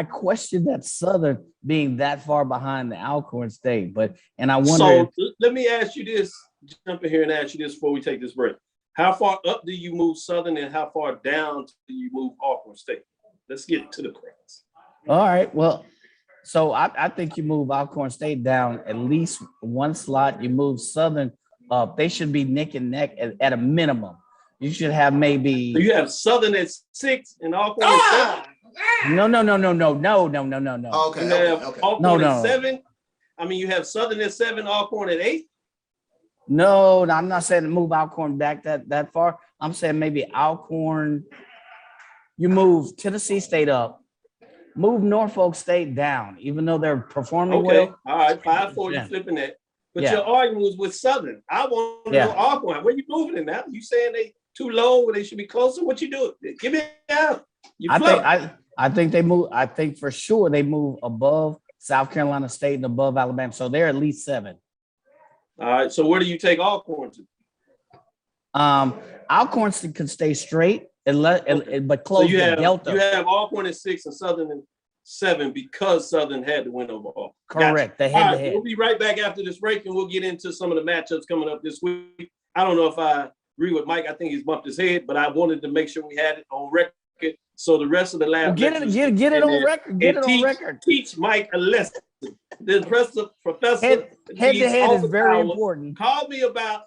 question that Southern being that far behind the Alcorn State, and I wonder. So let me ask you this, jump in here and ask you this before we take this break. How far up do you move Southern and how far down do you move Alcorn State? Let's get to the cracks. All right. Well, so I think you move Alcorn State down at least one slot. You move Southern up. They should be neck and neck at a minimum. You should have maybe. So you have Southern at 6 and Alcorn at 7. No. Okay. You have Alcorn at 7. I mean, you have Southern at 7, Alcorn at 8. No, I'm not saying to move Alcorn back that far. I'm saying maybe Alcorn. You move Tennessee State up, move Norfolk State down, even though they're performing well. All right, 5-4. You're flipping that. But your argument was with Southern. I want to know Alcorn. Where you moving it now? You saying they too low where they should be closer? What you doing? Give me out. I think they move. I think for sure they move above South Carolina State and above Alabama. So they're at least 7. All right. So where do you take Alcorn to? Alcorn could stay straight but close the delta. You have Alcorn at 6 and Southern at 7 because Southern had to win over Alcorn. Correct. Gotcha. All right, we'll be right back after this break and we'll get into some of the matchups coming up this week. I don't know if I agree with Mike. I think he's bumped his head, but I wanted to make sure we had it on record. So the rest of the lab. Get it on record. Get it on record. Teach Mike a lesson. The professor head-to-head is very important. Call me about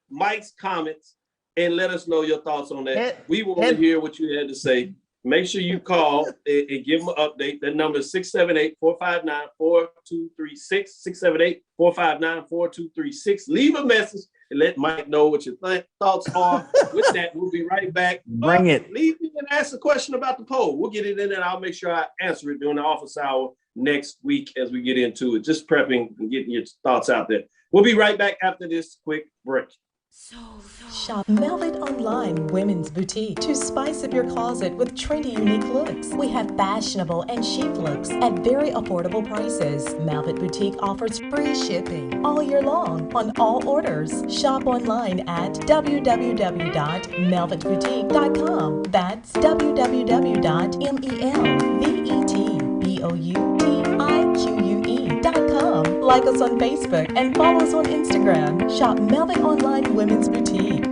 Mike's comments and let us know your thoughts on that. We want to hear what you had to say. Make sure you call and give them an update. That number is 678-459-4236, 678-459-4236. Leave a message and let Mike know what your thoughts are. With that, we'll be right back. Bring it. Leave me and ask a question about the poll. We'll get it in and I'll make sure I answer it during the office hour next week as we get into it. Just prepping and getting your thoughts out there. We'll be right back after this quick break. Shop Velvet Online Women's Boutique to spice up your closet with trendy, unique looks. We have fashionable and chic looks at very affordable prices. Velvet Boutique offers free shipping all year long on all orders. Shop online at www.melvetboutique.com. That's www.melvetboutique.com. Like us on Facebook and follow us on Instagram. Shop Velvet Online Women's Boutique.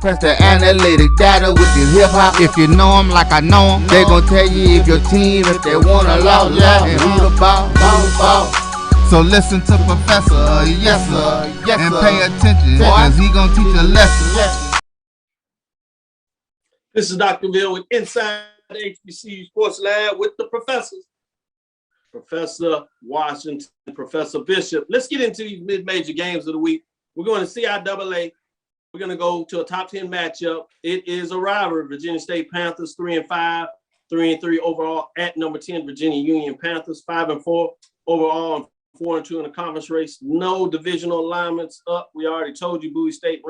Press the analytic data with your hip hop. If you know them like I know them, they gon' tell you if your team, if they wanna loud and who the ball. So listen to Professor, yes sir, and pay attention, cause he gon' teach a lesson. This is Dr. Bill with Inside the HBCU Sports Lab with the professors. Professor Washington, Professor Bishop. Let's get into these mid-major games of the week. We're going to CIAA. We're going to go to a top 10 matchup. It is a rivalry. Virginia State Panthers 3-5, 3-3 overall at number 10. Virginia Union Panthers 5-4 overall and 4-2 in the conference race. No divisional alignments up. We already told you Bowie State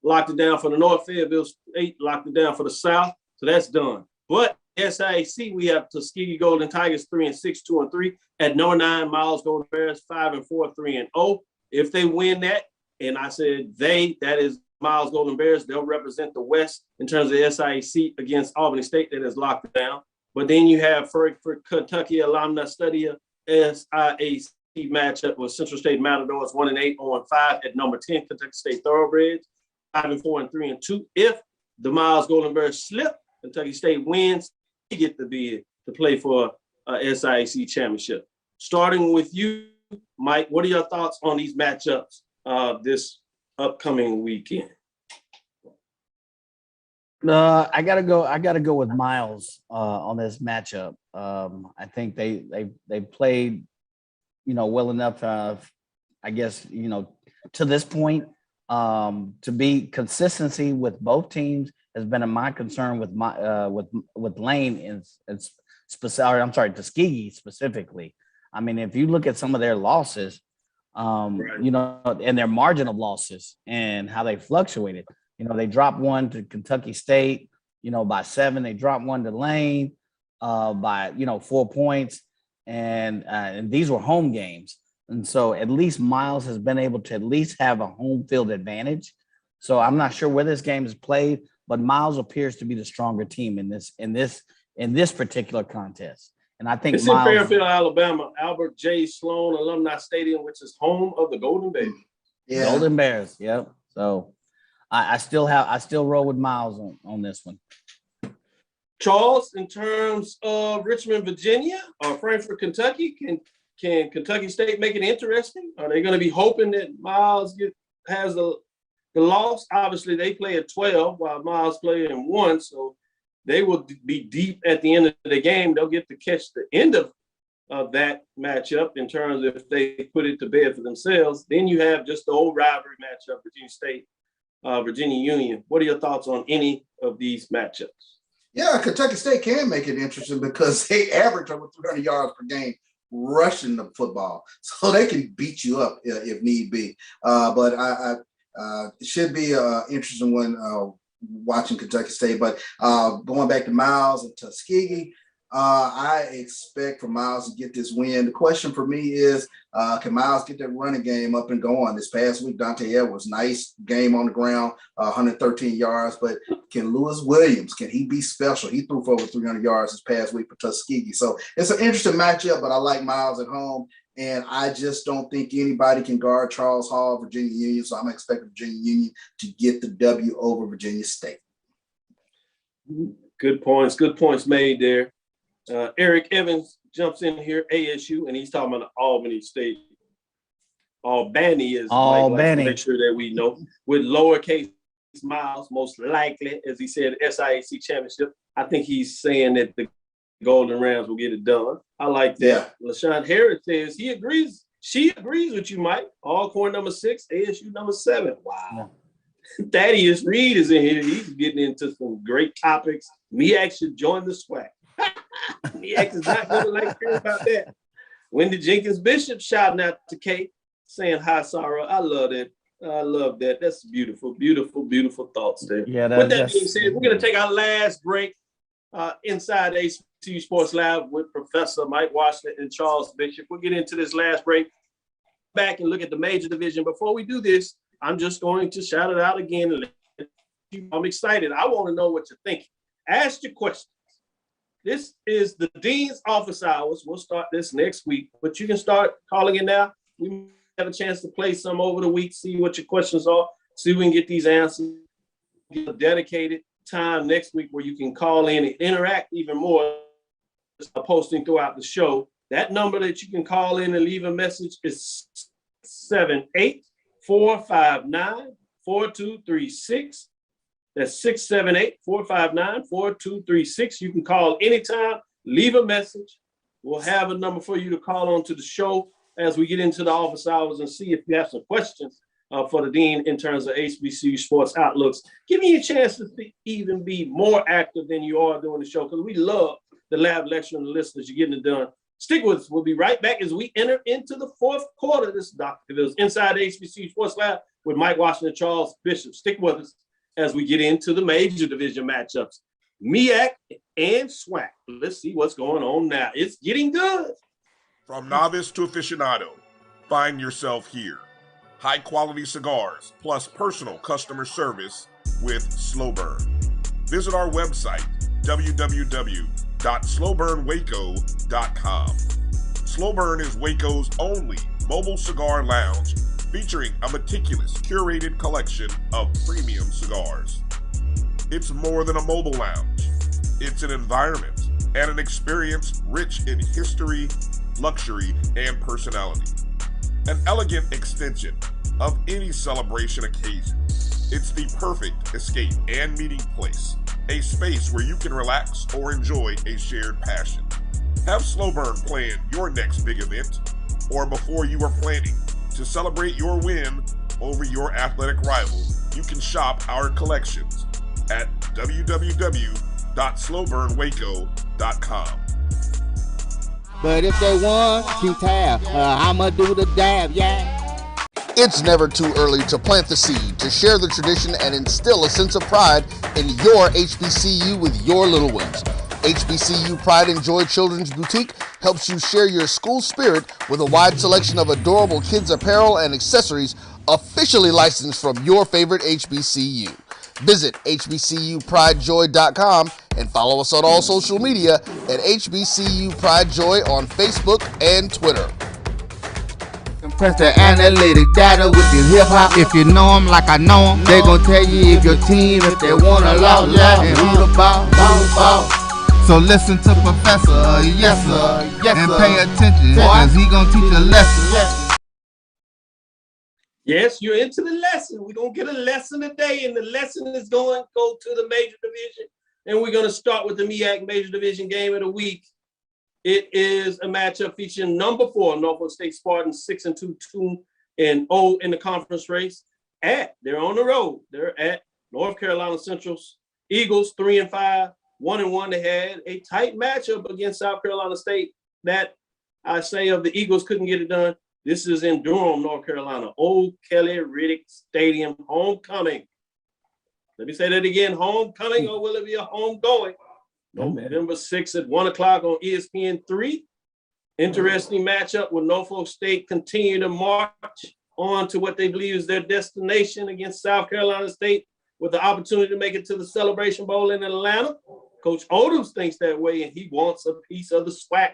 locked it down for the North. Fayetteville State locked it down for the South. So that's done. But SIAC, we have Tuskegee Golden Tigers 3-6, 2-3 at number 9. Miles Golden Bears 5-4, 3-0. If they win that, and I said that is Miles Golden Bears, they'll represent the West in terms of the SIAC against Albany State that is locked down. But then you have for Kentucky Alumni Studia SIAC matchup with Central State Matadors 1-8, 0-5 at number 10. Kentucky State Thoroughbreds 5-4 and 3-2. If the Miles Golden Bears slip, Kentucky State wins, they get the bid to play for SIAC championship. Starting with you, Mike, what are your thoughts on these matchups this upcoming weekend? I gotta go with Miles on this matchup. I think they played, well enough. I guess to this point, to be consistency with both teams has been my concern with Lane and Tuskegee specifically. I mean, if you look at some of their losses, and their margin of losses and how they fluctuated. They dropped one to Kentucky State, by 7. They dropped one to Lane by 4 points, and these were home games. And so at least Miles has been able to at least have a home field advantage. So I'm not sure where this game is played, but Miles appears to be the stronger team in this particular contest. And I think it's in Fairfield, Alabama, Albert J. Sloan Alumni Stadium, which is home of the Golden Bears. Yeah. Golden Bears, yep. So I still roll with Miles on this one. Charles, in terms of Richmond, Virginia, or Frankfort, Kentucky, can Kentucky State make it interesting? Are they going to be hoping that Miles has the loss? Obviously, they play at 12 while Miles play in 1, so they will be deep at the end of the game. They'll get to catch the end of that matchup in terms of if they put it to bed for themselves. Then you have just the old rivalry matchup, Virginia State, Virginia Union. What are your thoughts on any of these matchups? Yeah, Kentucky State can make it interesting because they average over 300 yards per game rushing the football. So they can beat you up if need be. But It should be an interesting one watching Kentucky State. But going back to Miles and Tuskegee, I expect for Miles to get this win. The question for me is, can Miles get that running game up and going? This past week, Dante Edwards, nice game on the ground, 113 yards. But can Lewis Williams, can he be special? He threw for over 300 yards this past week for Tuskegee. So it's an interesting matchup, but I like Miles at home. And I just don't think anybody can guard Charles Hall, Virginia Union. So I'm expecting Virginia Union to get the W over Virginia State. Good points made there. Eric Evans jumps in here, ASU, and he's talking about Albany State. Albany is Mike, to make sure that we know, with lowercase Miles, most likely, as he said, SIAC championship. I think he's saying that the Golden Rams will get it done. I like that. Yeah. LaShawn Harris says he agrees. She agrees with you, Mike. Alcorn number 6, ASU number 7. Wow. Yeah. Thaddeus Reed is in here. He's getting into some great topics. MEAC should join the SWAC. MEAC is not going to like hear about that. Wendy Jenkins Bishop shouting out to Kate, saying hi, Sarah. I love that. I love that. That's beautiful, beautiful, beautiful thoughts there. Yeah. With that being said, we're going to take our last break inside HBCU Sports Lab with Professor Mike Washington and Charles Bishop. We'll get into this last break, back and look at the major division. Before we do this, I'm just going to shout it out again. I'm excited. I want to know what you're thinking. Ask your questions. This is the Dean's office hours. We'll start this next week, but you can start calling in now. We have a chance to play some over the week, see what your questions are, see if we can get these answers. Get a dedicated time next week where you can call in and interact even more, posting throughout the show. That number that you can call in and leave a message is 678-459-4236. That's 678-459-4236. You can call anytime, leave a message. We'll have a number for you to call on to the show as we get into the office hours and see if you have some questions for the Dean in terms of HBCU sports outlooks. Give you a chance to even be more active than you are during the show, because we love the lab lecture and the listeners. You're getting it done. Stick with us. We'll be right back as we enter into the fourth quarter. This is Dr. Cavil's Inside HBCU Sports Lab with Mike Washington and Charles Bishop. Stick with us as we get into the major division matchups. MEAC and SWAC. Let's see what's going on now. It's getting good. From novice to aficionado, find yourself here. High-quality cigars plus personal customer service with Slow Burn. Visit our website, www.slowburnwaco.com. Slow Burn is Waco's only mobile cigar lounge featuring a meticulous, curated collection of premium cigars. It's more than a mobile lounge. It's an environment and an experience rich in history, luxury, and personality. An elegant extension of any celebration occasion. It's the perfect escape and meeting place, a space where you can relax or enjoy a shared passion. Have Slow Burn plan your next big event, or before you are planning to celebrate your win over your athletic rival, you can shop our collections at www.slowburnwaco.com. But if they won, keep tab. I'ma do the dab, yeah. It's never too early to plant the seed, to share the tradition, and instill a sense of pride in your HBCU with your little ones. HBCU Pride and Joy Children's Boutique helps you share your school spirit with a wide selection of adorable kids' apparel and accessories officially licensed from your favorite HBCU. Visit hbcupridejoy.com and follow us on all social media at HBCU Pride Joy on Facebook and Twitter. Compress the analytic data with your hip-hop. If you know them like I know them, they gon' tell you if your team, if they want a lot, and who the ball. So listen to Professor, yes sir, and pay attention, cause he gonna teach a lesson. Yes, you're into the lesson. We're going to get a lesson today, and the lesson is going to go to the major division. And we're going to start with the MEAC major division game of the week. It is a matchup featuring number 4, Norfolk State Spartans, 6-2, 2-0 in the conference race. They're on the road. They're at North Carolina Central's Eagles, 3-5, 1-1. They had a tight matchup against South Carolina State that I say of the Eagles couldn't get it done. This is in Durham, North Carolina. Old Kelly Riddick Stadium homecoming. Let me say that again, homecoming, or will it be a homegoing? November 6th at 1 o'clock on ESPN3. Interesting matchup with Norfolk State continue to march on to what they believe is their destination against South Carolina State with the opportunity to make it to the Celebration Bowl in Atlanta. Coach Odoms thinks that way, and he wants a piece of the SWAC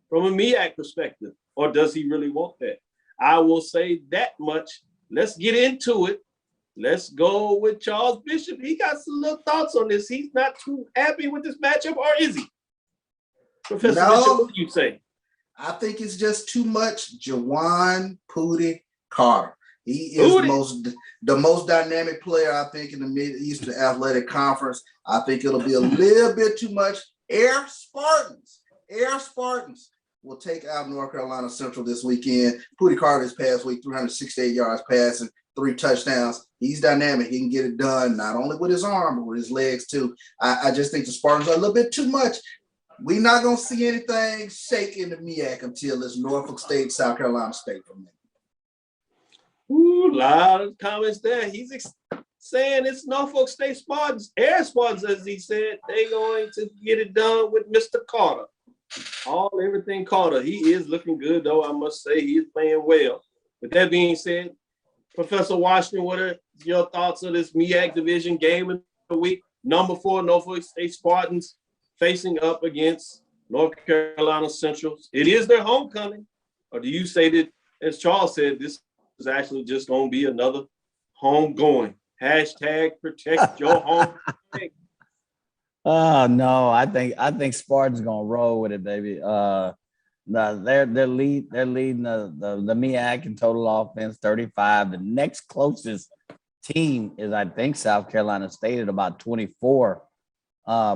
from a MEAC perspective. Or does he really want that? I will say that much. Let's get into it. Let's go with Charles Bishop. He got some little thoughts on this. He's not too happy with this matchup, or is he? Professor Bishop, what do you say? I think it's just too much Jawan Pooty Carter. He is the most dynamic player, I think, in the Mid-Eastern Athletic Conference. I think it'll be a little bit too much. Air Spartans will take out North Carolina Central this weekend. Pooty Carter this past week, 368 yards passing, 3 touchdowns. He's dynamic. He can get it done, not only with his arm, but with his legs too. I just think the Spartans are a little bit too much. We're not going to see anything shake in the MEAC until it's Norfolk State, South Carolina State from there. Ooh, a lot of comments there. He's saying it's Norfolk State Spartans, Air Spartans, as he said. They're going to get it done with Mr. Carter. Everything Carter. He is looking good, though. I must say he is playing well. With that being said, Professor Washington, what are your thoughts on this MEAC division game of the week? Number 4, Norfolk State Spartans facing up against North Carolina Central. It is their homecoming. Or do you say that, as Charles said, this is actually just going to be another homegoing? Hashtag protect your home. Oh no, I think Spartan's gonna roll with it, baby. They're leading the MEAC in total offense, 35. The next closest team is, I think, South Carolina State at about 24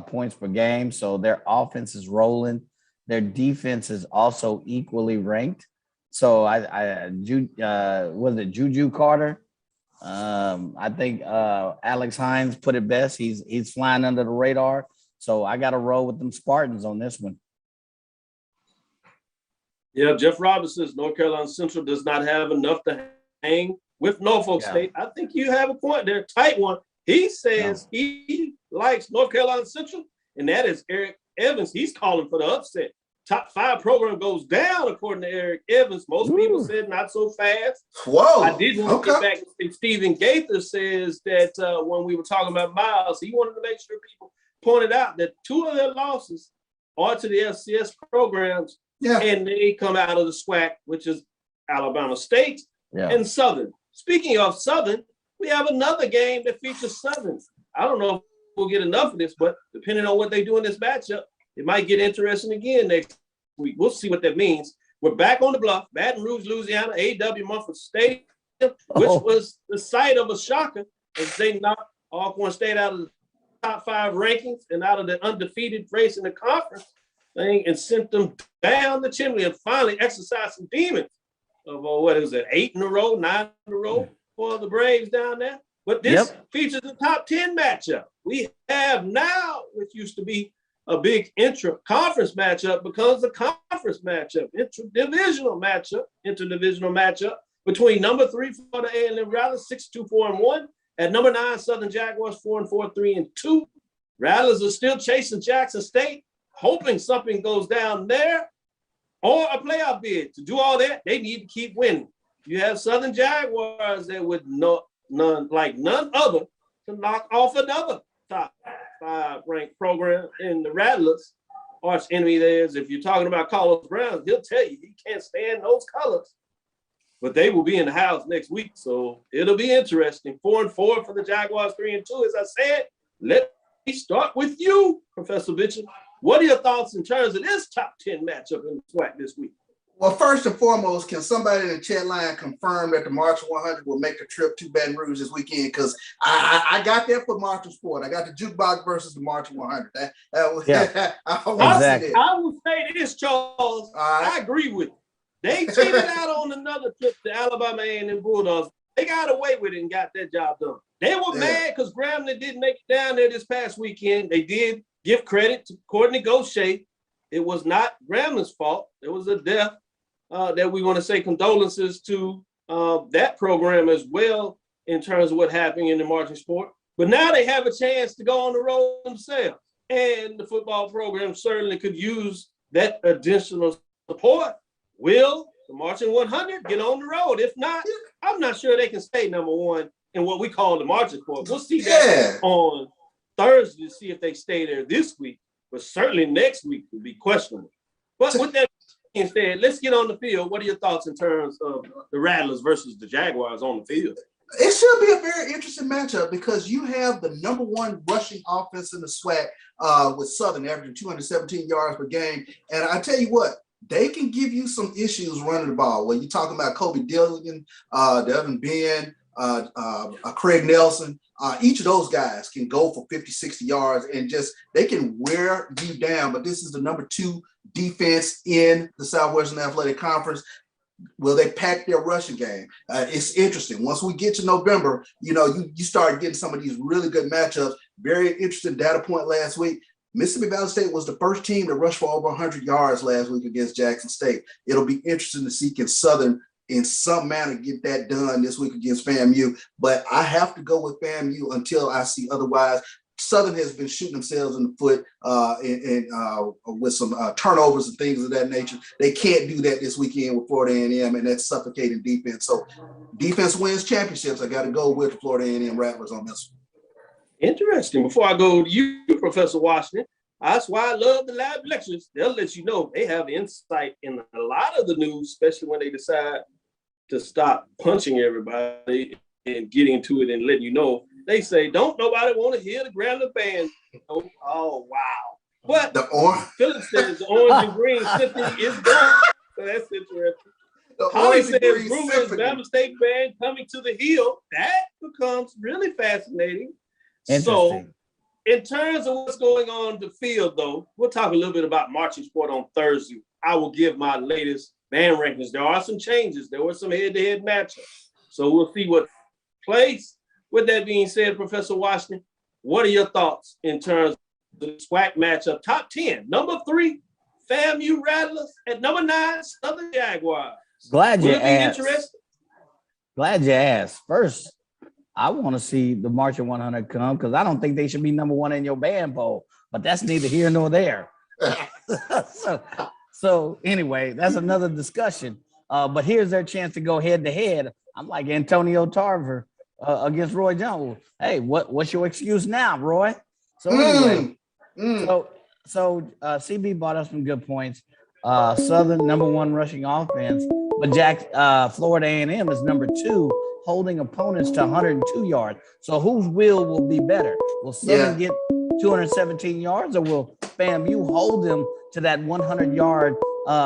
points per game. So their offense is rolling. Their defense is also equally ranked. So was it Juju Carter? I think Alex Hines put it best. He's flying under the radar. So I got to roll with them Spartans on this one. Yeah, Jeff Robinson says North Carolina Central does not have enough to hang with Norfolk State. I think you have a point there, tight one. He says he likes North Carolina Central, and that is Eric Evans. He's calling for the upset. Top 5 program goes down, according to Eric Evans. Most people said not so fast. Whoa. I did want to get back and Stephen Gaither says that when we were talking about Miles, he wanted to make sure people pointed out that 2 of their losses are to the FCS programs, and they come out of the SWAC, which is Alabama State and Southern. Speaking of Southern, we have another game that features Southern. I don't know if we'll get enough of this, but depending on what they do in this matchup, it might get interesting again next week. We'll see what that means. We're back on the bluff, Baton Rouge, Louisiana, A.W. Mumford Stadium, which was the site of a shocker as they knocked Alcorn State out of the top 5 rankings and out of the undefeated race in the conference thing and sent them down the chimney and finally exercised some demons of, 8 in a row, 9 in a row for the Braves down there. But this features a top 10 matchup. We have now, which used to be a big intra-conference matchup, becomes a conference matchup, interdivisional matchup between number 3 Florida A&M Rattlers, 6-2-4-1, at number 9 Southern Jaguars, 4-4, 3-2. Rattlers are still chasing Jackson State, hoping something goes down there or a playoff bid. To do all that, they need to keep winning. You have Southern Jaguars that would none other to knock off another top 5 ranked program in the Rattlers. Arch enemy theirs. If you're talking about Carlos Brown, he'll tell you he can't stand those colors. But they will be in the house next week, so it'll be interesting. 4-4 for the Jaguars, 3-2. As I said, let me start with you, Professor Bishop. What are your thoughts in terms of this top 10 matchup in the SWAC this week? Well, first and foremost, can somebody in the chat line confirm that the March 100 will make a trip to Baton Rouge this weekend? Because I got that for March Sport. I got the jukebox versus the March 100. I will say this, Charles. I agree with you. They cheated out on another trip to Alabama A&M Bulldogs. They got away with it and got that job done. They were mad because Grambling didn't make it down there this past weekend. They did give credit to Courtney Gaucher. It was not Grambling's fault. There was a death that we want to say condolences to that program as well in terms of what happened in the marching sport. But now they have a chance to go on the road themselves. And the football program certainly could use that additional support. Will the Marching 100 get on the road? If not, I'm not sure they can stay number one in what we call the marching sport. We'll see that on Thursday to see if they stay there this week. But certainly next week will be questionable. But with that being said, let's get on the field. What are your thoughts in terms of the Rattlers versus the Jaguars on the field? It should be a very interesting matchup because you have the number one rushing offense in the SWAC with Southern averaging 217 yards per game. And I tell you what, they can give you some issues running the ball. When you're talking about Kobe Dilligan, Devin Ben, Craig Nelson, each of those guys can go for 50, 60 yards and just they can wear you down. But this is the number 2 defense in the Southwestern Athletic Conference. Will they pack their rushing game? It's interesting. Once we get to November, you start getting some of these really good matchups. Very interesting data point last week. Mississippi Valley State was the first team to rush for over 100 yards last week against Jackson State. It'll be interesting to see can Southern in some manner get that done this week against FAMU. But I have to go with FAMU until I see otherwise. Southern has been shooting themselves in the foot with some turnovers and things of that nature. They can't do that this weekend with Florida A&M, and that's suffocating defense. So defense wins championships. I got to go with Florida A&M Rattlers on this one. Interesting. Before I go to you, Professor Washington, that's why I love the live lectures. They'll let you know they have insight in a lot of the news, especially when they decide to stop punching everybody and getting to it and letting you know. They say, don't nobody want to hear the Grambling Band. Oh, wow. But Philip says the orange and green symphony is gone. So that's interesting. Holly says rumors Bama State Band coming to the Hill. That becomes really fascinating. So in terms of what's going on the field, though, we'll talk a little bit about marching sport on Thursday. I will give my latest band rankings. There are some changes. There were some head-to-head matchups. So we'll see what plays. With that being said, Professor Washington, what are your thoughts in terms of the SWAC matchup? Top 10. Number 3, FAMU Rattlers. At number 9, Southern Jaguars. Glad you asked. Glad you asked. First, I want to see the Marching 100 come because I don't think they should be number 1 in your band poll, but that's neither here nor there. So anyway, that's another discussion. But here's their chance to go head to head. I'm like Antonio Tarver against Roy Jones. Hey, what's your excuse now, Roy? So anyway, so CB brought up some good points. Southern number 1 rushing offense, but Florida A&M is number 2, holding opponents to 102 yards. So whose will be better? Will Southern get 217 yards, or will FAMU hold them to that 100-yard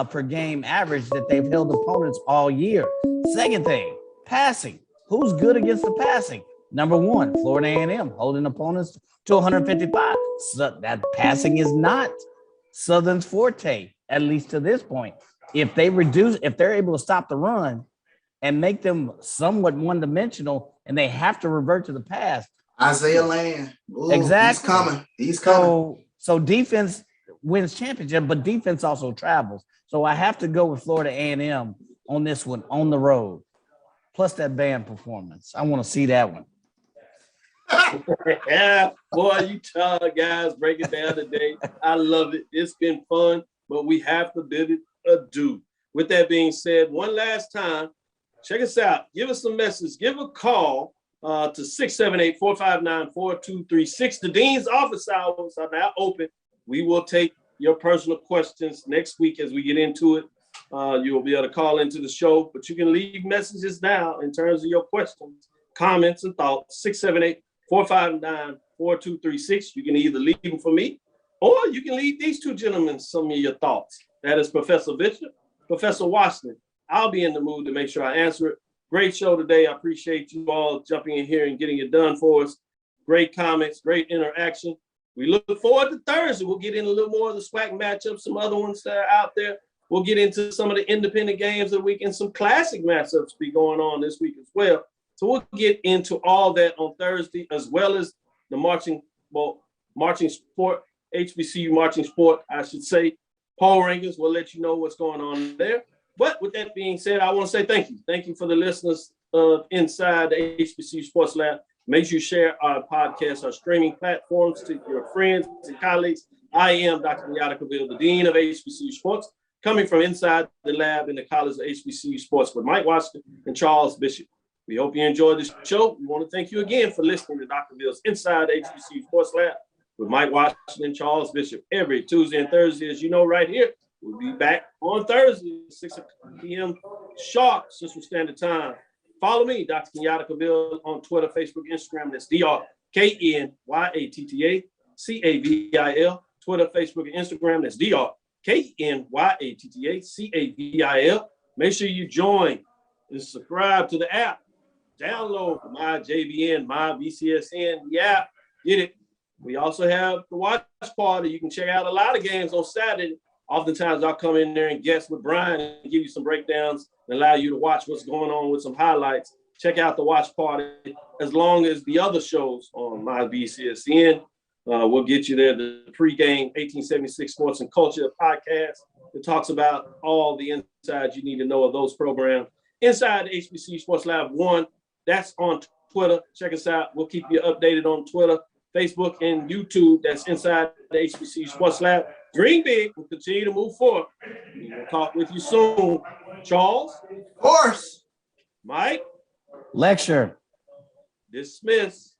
per game average that they've held opponents all year? Second thing, passing. Who's good against the passing? Number 1, Florida A&M, holding opponents to 155. So that passing is not Southern's forte, at least to this point. If they're able to stop the run and make them somewhat one-dimensional, and they have to revert to the pass. Isaiah Land. Ooh, exactly. He's coming. So defense wins championship, but defense also travels. So I have to go with Florida A&M on this one, on the road. Plus that band performance. I want to see that one. Yeah, boy, you guys break it down today. I love it. It's been fun, but we have to bid it adieu. With that being said, one last time, check us out. Give us a message. Give a call to 678-459-4236. The Dean's office hours are now open. We will take your personal questions next week as we get into it. You will be able to call into the show, but you can leave messages now in terms of your questions, comments, and thoughts. 678-459-4236. You can either leave them for me, or you can leave these two gentlemen some of your thoughts. That is Professor Bishop, Professor Washington. I'll be in the mood to make sure I answer it. Great show today. I appreciate you all jumping in here and getting it done for us. Great comments, great interaction. We look forward to Thursday. We'll get in a little more of the SWAC matchups, some other ones that are out there. We'll get into some of the independent games of the week and some classic matchups be going on this week as well. So we'll get into all that on Thursday, as well as the marching sport, HBCU marching sport, I should say. Poll rankings, we'll let you know what's going on there. But with that being said, I want to say thank you. Thank you for the listeners of Inside the HBCU Sports Lab. Make sure you share our podcast, our streaming platforms to your friends and colleagues. I am Dr. Cavil, the Dean of HBCU Sports, coming from inside the lab in the College of HBCU Sports with Mike Washington and Charles Bishop. We hope you enjoyed this show. We want to thank you again for listening to Dr. Cavill's Inside the HBCU Sports Lab with Mike Washington and Charles Bishop every Tuesday and Thursday, as you know, right here. We'll be back on Thursday, 6 p.m. sharp, Central Standard Time. Follow me, Dr. Kenyatta Cavil, on Twitter, Facebook, Instagram. That's DrKenyattaCavil. Twitter, Facebook, and Instagram. That's DrKenyattaCavil. Make sure you join and subscribe to the app. Download my JBN, my BCSN, the app. Get it. We also have the watch party. You can check out a lot of games on Saturday. Oftentimes I'll come in there and guest with Brian and give you some breakdowns and allow you to watch what's going on with some highlights. Check out the watch party as long as the other shows on my BCSN. We'll get you there. The pregame 1876 Sports and Culture podcast that talks about all the insides you need to know of those programs. Inside the HBCU Sports Lab 1, that's on Twitter. Check us out. We'll keep you updated on Twitter, Facebook, and YouTube. That's Inside the HBCU Sports Lab. Dream big. We'll continue to move forward. We'll talk with you soon. Charles? Of course. Mike? Lecture. Dismiss.